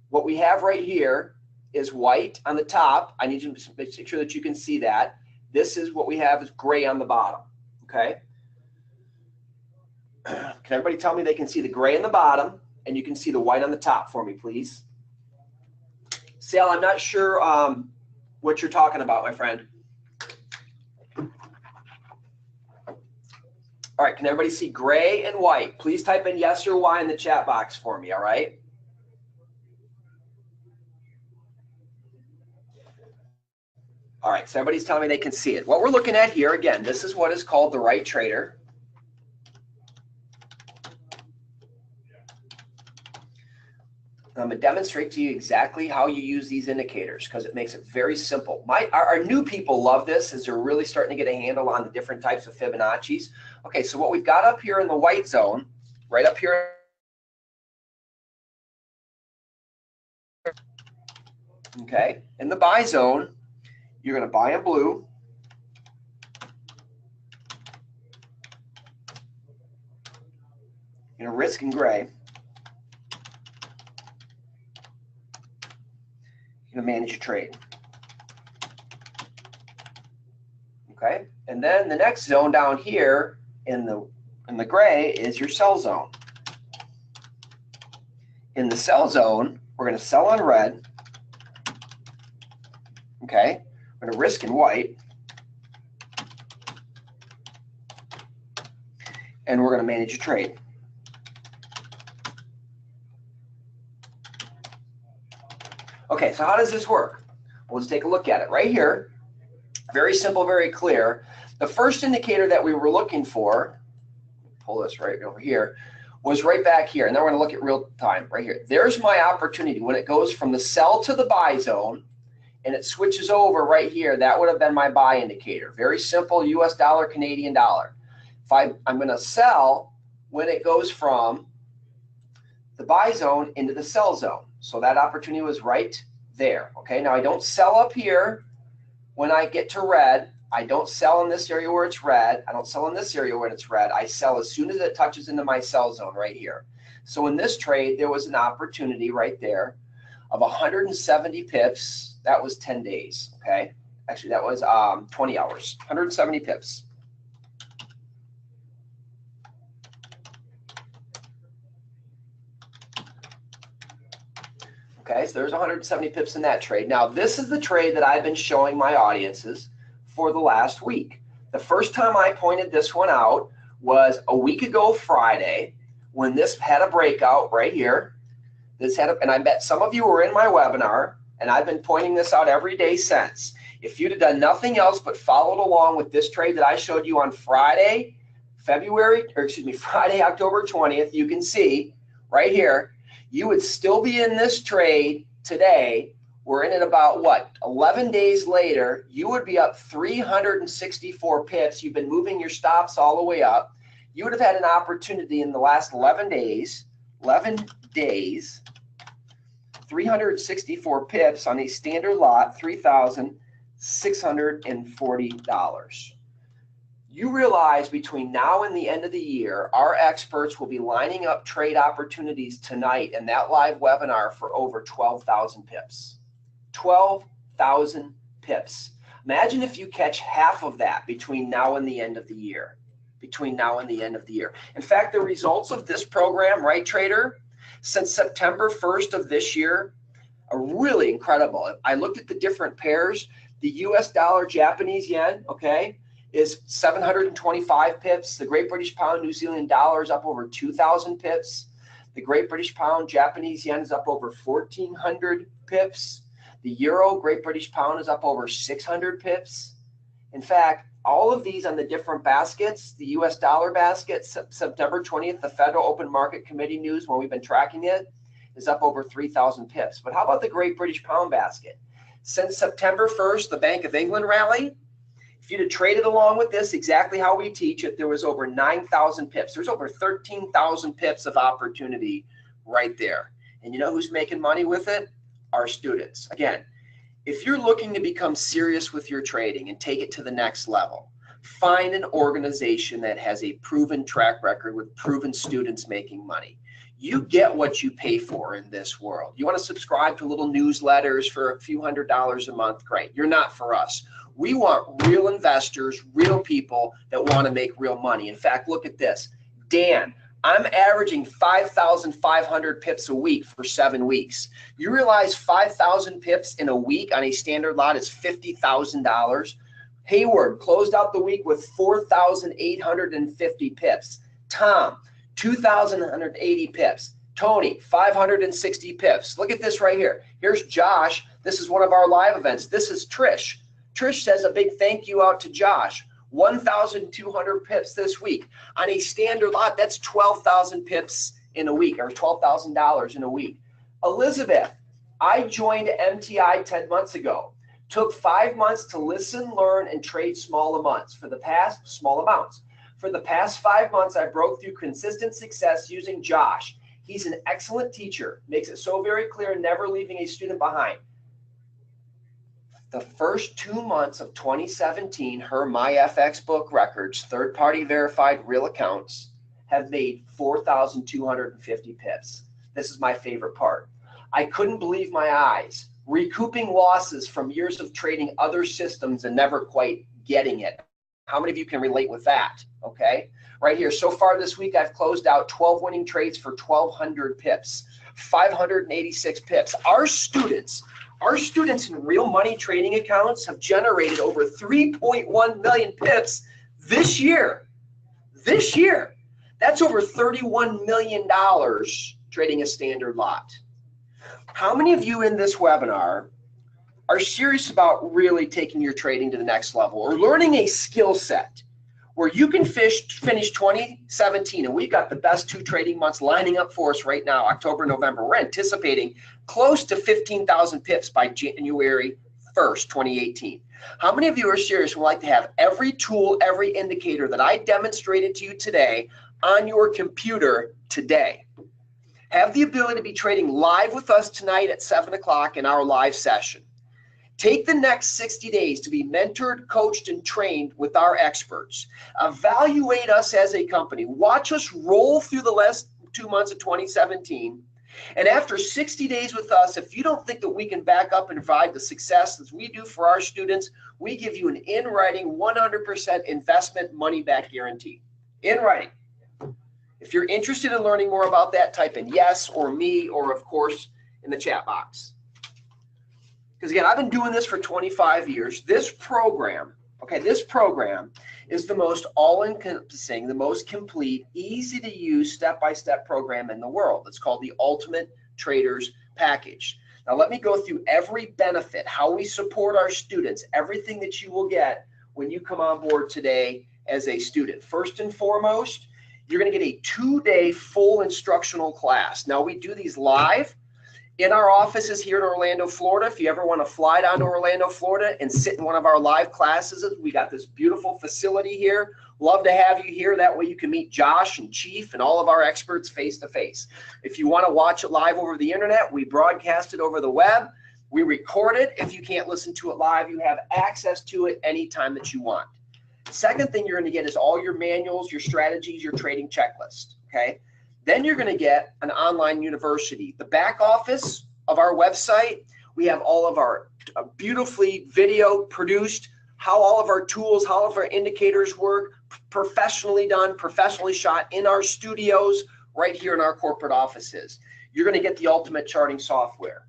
[SPEAKER 1] What we have right here is white on the top. I need you to make sure that you can see that. This is what we have is gray on the bottom, okay? Can everybody tell me they can see the gray in the bottom and you can see the white on the top for me, please? Sal, I'm not sure what you're talking about, my friend. All right, can everybody see gray and white? Please type in yes or Y in the chat box for me, all right? All right, so everybody's telling me they can see it. What we're looking at here, again, this is what is called the right trader. I'm going to demonstrate to you exactly how you use these indicators because it makes it very simple. Our new people love this as they're really starting to get a handle on the different types of Fibonacci's. Okay, so what we've got up here in the white zone, right up here, okay, in the buy zone, you're going to buy in blue. You're going to risk in gray. To manage your trade. Okay, and then the next zone down here in the gray is your sell zone. In the sell zone, we're going to sell on red. Okay, we're going to risk in white, and we're going to manage your trade. Okay, so how does this work? Well, let's take a look at it right here. Very simple, very clear. The first indicator that we were looking for, pull this right over here, was right back here. And then we're going to look at real time right here. There's my opportunity. When it goes from the sell to the buy zone and it switches over right here, that would have been my buy indicator. Very simple, US dollar, Canadian dollar. If I'm going to sell when it goes from the buy zone into the sell zone. So that opportunity was right there. Okay, now I don't sell up here when I get to red. I don't sell in this area where it's red. I don't sell in this area where it's red. I sell as soon as it touches into my sell zone right here. So in this trade, there was an opportunity right there of 170 pips. That was 10 days. Okay, actually that was 20 hours, 170 pips. Okay, so there's 170 pips in that trade. Now, this is the trade that I've been showing my audiences for the last week. The first time I pointed this one out was a week ago Friday when this had a breakout right here. And I bet some of you were in my webinar, and October 've been pointing this out every day since. If you'd have done nothing else but followed along with this trade that I showed you on Friday, October 20th, you can see right here, you would still be in this trade today. We're in it about, what, 11 days later. You would be up 364 pips. You've been moving your stops all the way up. You would have had an opportunity in the last 11 days, 364 pips on a standard lot, $3,640. You realize between now and the end of the year, our experts will be lining up trade opportunities tonight in that live webinar for over 12,000 pips. 12,000 pips. Imagine if you catch half of that between now and the end of the year. In fact, the results of this program, right, trader, since September 1st of this year are really incredible. I looked at the different pairs. The US dollar, Japanese yen, okay, is 725 pips. The Great British Pound, New Zealand dollar is up over 2,000 pips. The Great British Pound, Japanese yen is up over 1,400 pips. The Euro, Great British Pound is up over 600 pips. In fact, all of these on the different baskets, the US dollar basket, September 20th, the Federal Open Market Committee news, when we've been tracking it, is up over 3,000 pips. But how about the Great British Pound basket? Since September 1st, the Bank of England rally, if you'd have traded along with this exactly how we teach it, there was over 9,000 pips. There's over 13,000 pips of opportunity right there. And you know who's making money with it? Our students. Again, if you're looking to become serious with your trading and take it to the next level, find an organization that has a proven track record with proven students making money. You get what you pay for in this world. You want to subscribe to little newsletters for a few $100s a month? Great. You're not for us. We want real investors, real people that want to make real money. In fact, look at this. Dan, I'm averaging 5,500 pips a week for 7 weeks. You realize 5,000 pips in a week on a standard lot is $50,000? Hayward closed out the week with 4,850 pips. Tom, 2,180 pips. Tony, 560 pips. Look at this right here. Here's Josh. This is one of our live events. This is Trish. Trish says a big thank you out to Josh. 1,200 pips this week. On a standard lot, that's 12,000 pips in a week, or $12,000 in a week. Elizabeth, I joined MTI 10 months ago. Took 5 months to listen, learn, and trade small amounts. For the past 5 months, I broke through consistent success using Josh. He's an excellent teacher, makes it so very clear, never leaving a student behind. The first 2 months of 2017, her MyFX book records, third-party verified real accounts, have made 4,250 pips. This is my favorite part. I couldn't believe my eyes. Recouping losses from years of trading other systems and never quite getting it. How many of you can relate with that? Okay, right here. So far this week, I've closed out 12 winning trades for 1,200 pips, 586 pips. Our students in real money trading accounts have generated over 3.1 million pips this year. This year, that's over $31 million trading a standard lot. How many of you in this webinar are serious about really taking your trading to the next level or learning a skill set where you can finish 2017, and we've got the best 2 trading months lining up for us right now, October, November. We're anticipating close to 15,000 pips by January 1st, 2018. How many of you are serious and would like to have every tool, every indicator that I demonstrated to you today on your computer today? Have the ability to be trading live with us tonight at 7 o'clock in our live session. Take the next 60 days to be mentored, coached, and trained with our experts. Evaluate us as a company. Watch us roll through the last 2 months of 2017. And after 60 days with us, if you don't think that we can back up and provide the success as we do for our students, we give you an in-writing 100% investment money-back guarantee. In writing. If you're interested in learning more about that, type in yes or me or, of course, in the chat box. Because, again, I've been doing this for 25 years. This program is the most all-encompassing, the most complete, easy-to-use, step-by-step program in the world. It's called the Ultimate Traders Package. Now, let me go through every benefit, how we support our students, everything that you will get when you come on board today as a student. First and foremost, you're going to get a 2-day full instructional class. Now, we do these live in our offices here in Orlando, Florida. If you ever want to fly down to Orlando, Florida and sit in one of our live classes, we got this beautiful facility here. Love to have you here. That way you can meet Josh and Chief and all of our experts face to face. If you want to watch it live over the internet, we broadcast it over the web. We record it. If you can't listen to it live, you have access to it anytime that you want. Second thing you're going to get is all your manuals, your strategies, your trading checklist, okay? Then you're going to get an online university. The back office of our website, we have all of our beautifully video produced, how all of our tools, how all of our indicators work, professionally done, professionally shot in our studios right here in our corporate offices. You're going to get the ultimate charting software.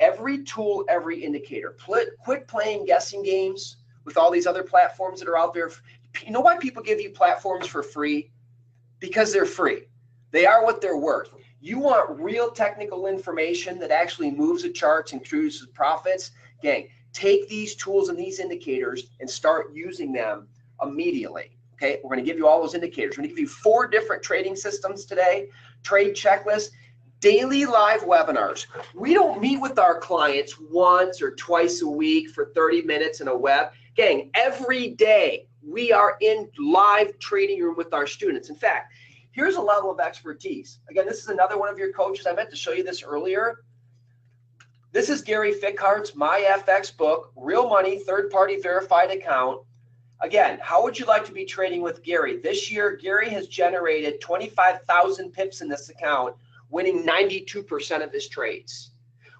[SPEAKER 1] Every tool, every indicator. Quit playing guessing games with all these other platforms that are out there. You know why people give you platforms for free? Because they're free. They are what they're worth. You want real technical information that actually moves the charts and produces profits? Gang, take these tools and these indicators and start using them immediately. Okay, we're going to give you all those indicators. We're going to give you 4 different trading systems today, trade checklists, daily live webinars. We don't meet with our clients once or twice a week for 30 minutes in a web. Gang, every day we are in live trading room with our students. In fact, here's a level of expertise. Again, this is another one of your coaches. I meant to show you this earlier. This is Gary Fickhart's MyFX book, Real Money, Third-Party Verified Account. Again, how would you like to be trading with Gary? This year, Gary has generated 25,000 pips in this account, winning 92% of his trades.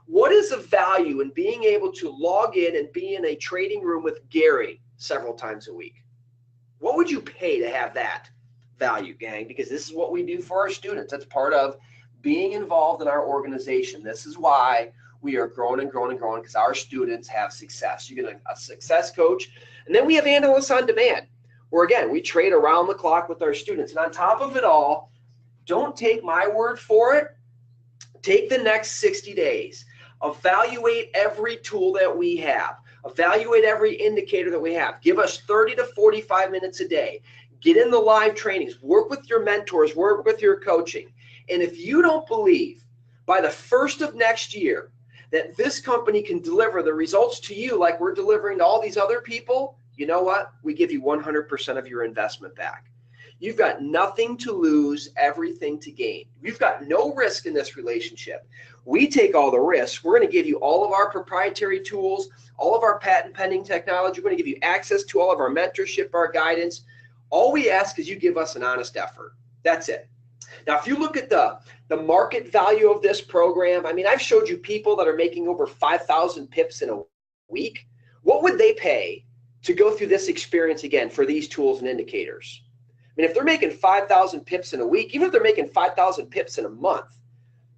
[SPEAKER 1] What is the value in being able to log in and be in a trading room with Gary several times a week? What would you pay to have that? value, gang, because this is what we do for our students. That's part of being involved in our organization. This is why we are growing and growing and growing, because our students have success. You get a success coach, and then we have analysts on demand, where again, we trade around the clock with our students. And on top of it all, don't take my word for it. Take the next 60 days. Evaluate every tool that we have. Evaluate every indicator that we have. Give us 30 to 45 minutes a day. Get in the live trainings. Work with your mentors. Work with your coaching. And if you don't believe by the first of next year that this company can deliver the results to you like we're delivering to all these other people, you know what? We give you 100% of your investment back. You've got nothing to lose, everything to gain. You've got no risk in this relationship. We take all the risks. We're going to give you all of our proprietary tools, all of our patent pending technology. We're going to give you access to all of our mentorship, our guidance. All we ask is you give us an honest effort. That's it. Now, if you look at the market value of this program, I mean, I've showed you people that are making over 5,000 pips in a week. What would they pay to go through this experience again for these tools and indicators? I mean, if they're making 5,000 pips in a week, even if they're making 5,000 pips in a month,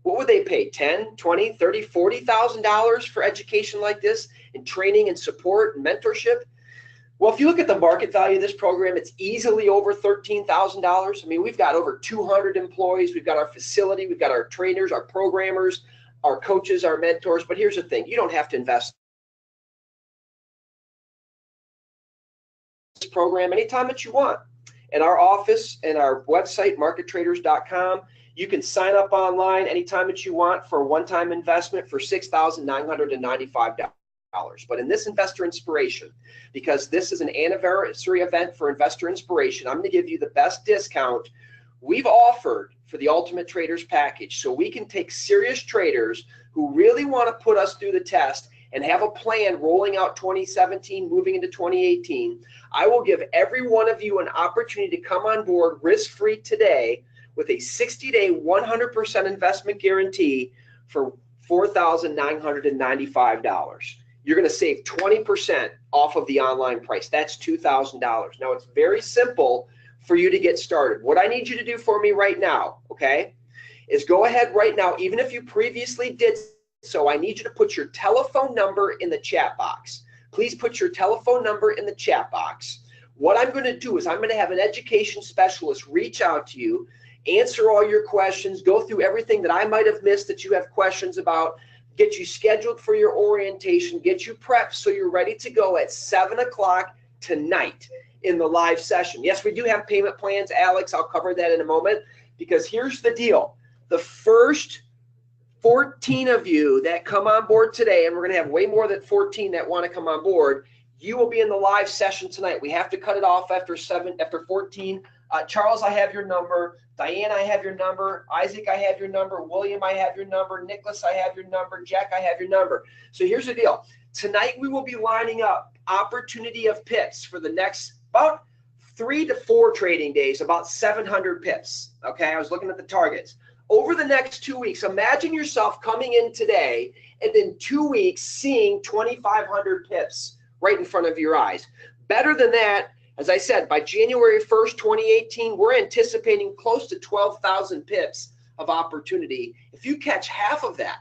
[SPEAKER 1] what would they pay? $10, $20, $30, $40,000 for education like this, and training and support and mentorship? Well, if you look at the market value of this program, it's easily over $13,000. I mean, we've got over 200 employees. We've got our facility. We've got our trainers, our programmers, our coaches, our mentors. But here's the thing. You don't have to invest in this program anytime that you want. In our office and our website, markettraders.com, you can sign up online anytime that you want for a one-time investment for $6,995. But in this Investor Inspiration, because this is an anniversary event for Investor Inspiration, I'm going to give you the best discount we've offered for the Ultimate Traders Package, so we can take serious traders who really want to put us through the test and have a plan rolling out 2017, moving into 2018. I will give every one of you an opportunity to come on board risk-free today with a 60-day, 100% investment guarantee for $4,995. You're going to save 20% off of the online price. That's $2,000. Now, it's very simple for you to get started. What I need you to do for me right now, okay, is go ahead right now, even if you previously did so, I need you to put your telephone number in the chat box. Please put your telephone number in the chat box. What I'm going to do is I'm going to have an education specialist reach out to you, answer all your questions, go through everything that I might have missed that you have questions about, get you scheduled for your orientation, get you prepped so you're ready to go at 7 o'clock tonight in the live session. Yes, we do have payment plans, Alex. I'll cover that in a moment, because here's the deal. The first 14 of you that come on board today, and we're going to have way more than 14 that want to come on board, you will be in the live session tonight. We have to cut it off after 14. Charles, I have your number. Diane, I have your number. Isaac, I have your number. William, I have your number. Nicholas, I have your number. Jack, I have your number. So here's the deal. Tonight we will be lining up opportunity of pips for the next about 3 to 4 trading days, about 700 pips. Okay, I was looking at the targets. Over the next 2 weeks, imagine yourself coming in today and in 2 weeks seeing 2,500 pips right in front of your eyes. Better than that, as I said, by January 1st, 2018, we're anticipating close to 12,000 pips of opportunity. If you catch half of that,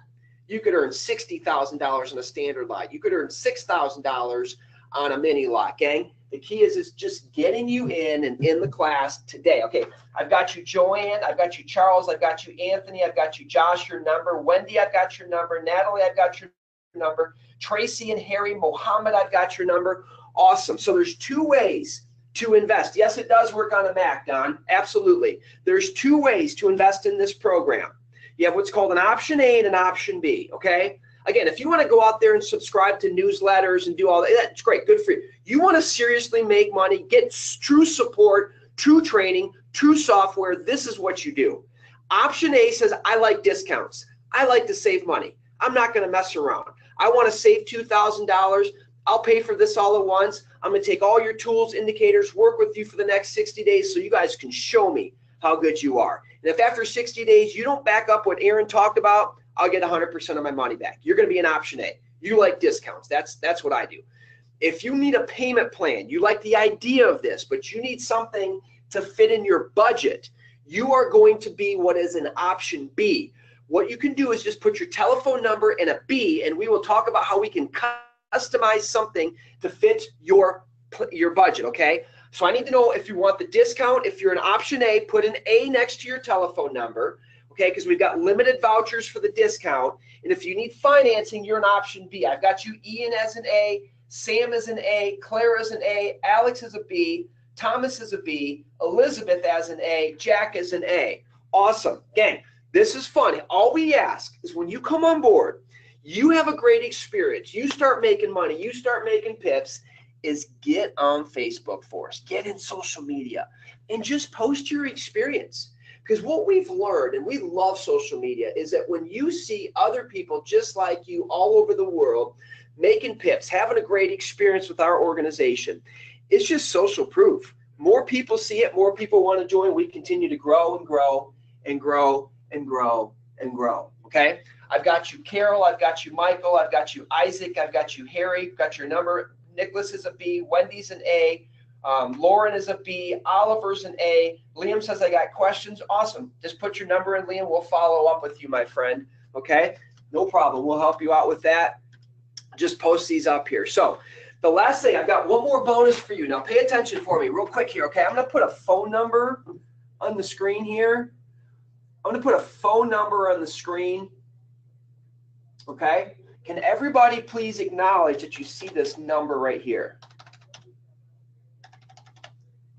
[SPEAKER 1] you could earn $60,000 on a standard lot. You could earn $6,000 on a mini lot, gang. The key is just getting you in and in the class today. Okay, I've got you, Joanne. I've got you, Charles. I've got you, Anthony. I've got you, Josh, your number. Wendy, I've got your number. Natalie, I've got your number. Tracy and Harry, Mohammed, I've got your number. Awesome. So there's 2 ways to invest. Yes, it does work on a Mac, Don. Absolutely. There's 2 ways to invest in this program. You have what's called an option A and an option B, okay? Again, if you want to go out there and subscribe to newsletters and do all that, that's great. Good for you. You want to seriously make money, get true support, true training, true software. This is what you do. Option A says, I like discounts. I like to save money. I'm not going to mess around. I want to save $2,000. I'll pay for this all at once. I'm going to take all your tools, indicators, work with you for the next 60 days so you guys can show me how good you are. And if after 60 days you don't back up what Aaron talked about, I'll get 100% of my money back. You're going to be an option A. You like discounts. That's what I do. If you need a payment plan, you like the idea of this, but you need something to fit in your budget, you are going to be what is an option B. What you can do is just put your telephone number and a B, and we will talk about how we can customize something to fit your budget, okay? So I need to know if you want the discount. If you're an option A, put an A next to your telephone number, okay? Because we've got limited vouchers for the discount. And if you need financing, you're an option B. I've got you Ian as an A, Sam as an A, Claire as an A, Alex as a B, Thomas as a B, Elizabeth as an A, Jack as an A. Awesome. Gang, this is fun. All we ask is when you come on board, you have a great experience, you start making money, you start making pips, is get on Facebook for us, get in social media, and just post your experience. Because what we've learned, and we love social media, is that when you see other people just like you all over the world making pips, having a great experience with our organization, it's just social proof. More people see it, more people want to join. We continue to grow and grow and grow and grow and grow, okay? I've got you, Carol. I've got you, Michael. I've got you, Isaac. I've got you, Harry. I've got your number. Nicholas is a B. Wendy's an A. Lauren is a B. Oliver's an A. Liam says, I got questions. Awesome. Just put your number in, Liam. We'll follow up with you, my friend, okay? No problem. We'll help you out with that. Just post these up here. So the last thing, I've got one more bonus for you. Now pay attention for me real quick here, okay? I'm going to put a phone number on the screen here. I'm going to put a phone number on the screen, okay? Can everybody please acknowledge that you see this number right here?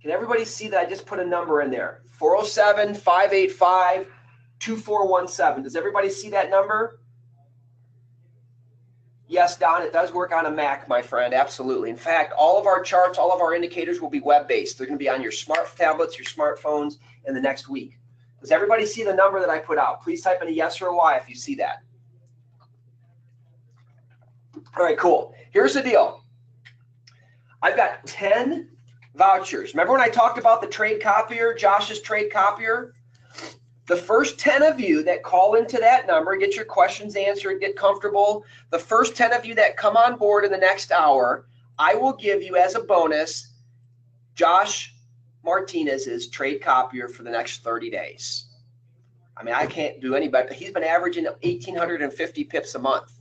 [SPEAKER 1] Can everybody see that I just put a number in there? 407-585-2417. Does everybody see that number? Yes, Don, it does work on a Mac, my friend, absolutely. In fact, all of our charts, all of our indicators will be web-based. They're going to be on your smart tablets, your smartphones in the next week. Does everybody see the number that I put out? Please type in a yes or a Y if you see that. All right, cool. Here's the deal. I've got 10 vouchers. Remember when I talked about the trade copier, Josh's trade copier? The first 10 of you that call into that number, get your questions answered, get comfortable. The first 10 of you that come on board in the next hour, I will give you as a bonus Josh Martinez's trade copier for the next 30 days. I mean, I can't do any better. He's been averaging 1,850 pips a month.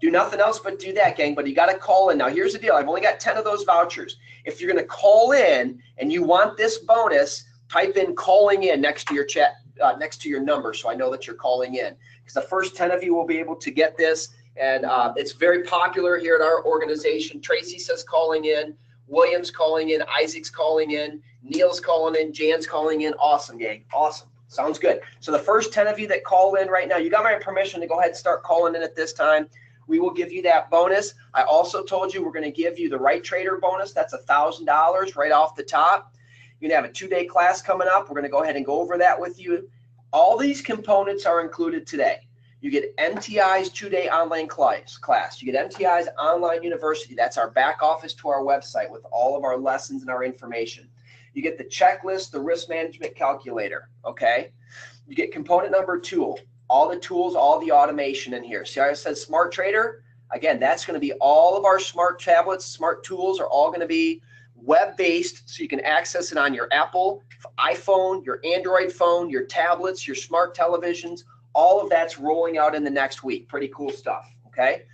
[SPEAKER 1] Do nothing else but do that, gang, but you got to call in. Now, here's the deal. I've only got 10 of those vouchers. If you're going to call in and you want this bonus, type in calling in next to your chat, next to your number, so I know that you're calling in. Because the first 10 of you will be able to get this, and it's very popular here at our organization. Tracy says calling in, William's calling in, Isaac's calling in, Neil's calling in, Jan's calling in. Awesome, gang. Awesome. Sounds good. So the first 10 of you that call in right now, you got my permission to go ahead and start calling in at this time. We will give you that bonus. I also told you we're going to give you the Right Trader bonus. That's $1,000 right off the top. You're going to have a 2-day class coming up. We're going to go ahead and go over that with you. All these components are included today. You get MTI's 2-day online class. You get MTI's online university. That's our back office to our website with all of our lessons and our information. You get the checklist, the risk management calculator, okay? You get component number 2, all the tools, all the automation in here. See how I said Smart Trader? Again, that's going to be all of our smart tablets, smart tools are all going to be web-based, so you can access it on your Apple iPhone, your Android phone, your tablets, your smart televisions. All of that's rolling out in the next week. Pretty cool stuff, okay?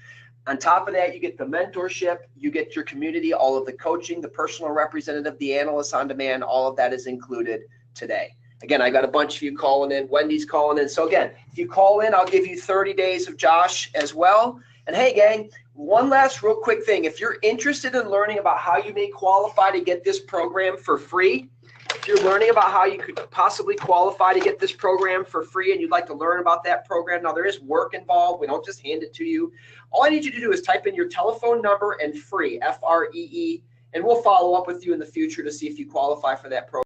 [SPEAKER 1] On top of that, you get the mentorship, you get your community, all of the coaching, the personal representative, the analyst on demand, all of that is included today. Again, I got a bunch of you calling in. Wendy's calling in. So again, if you call in, I'll give you 30 days of Josh as well. And hey, gang, one last real quick thing. If you're interested in learning about how you may qualify to get this program for free, if you're learning about how you could possibly qualify to get this program for free and you'd like to learn about that program, now there is work involved. We don't just hand it to you. All I need you to do is type in your telephone number and free, F-R-E-E, and we'll follow up with you in the future to see if you qualify for that program.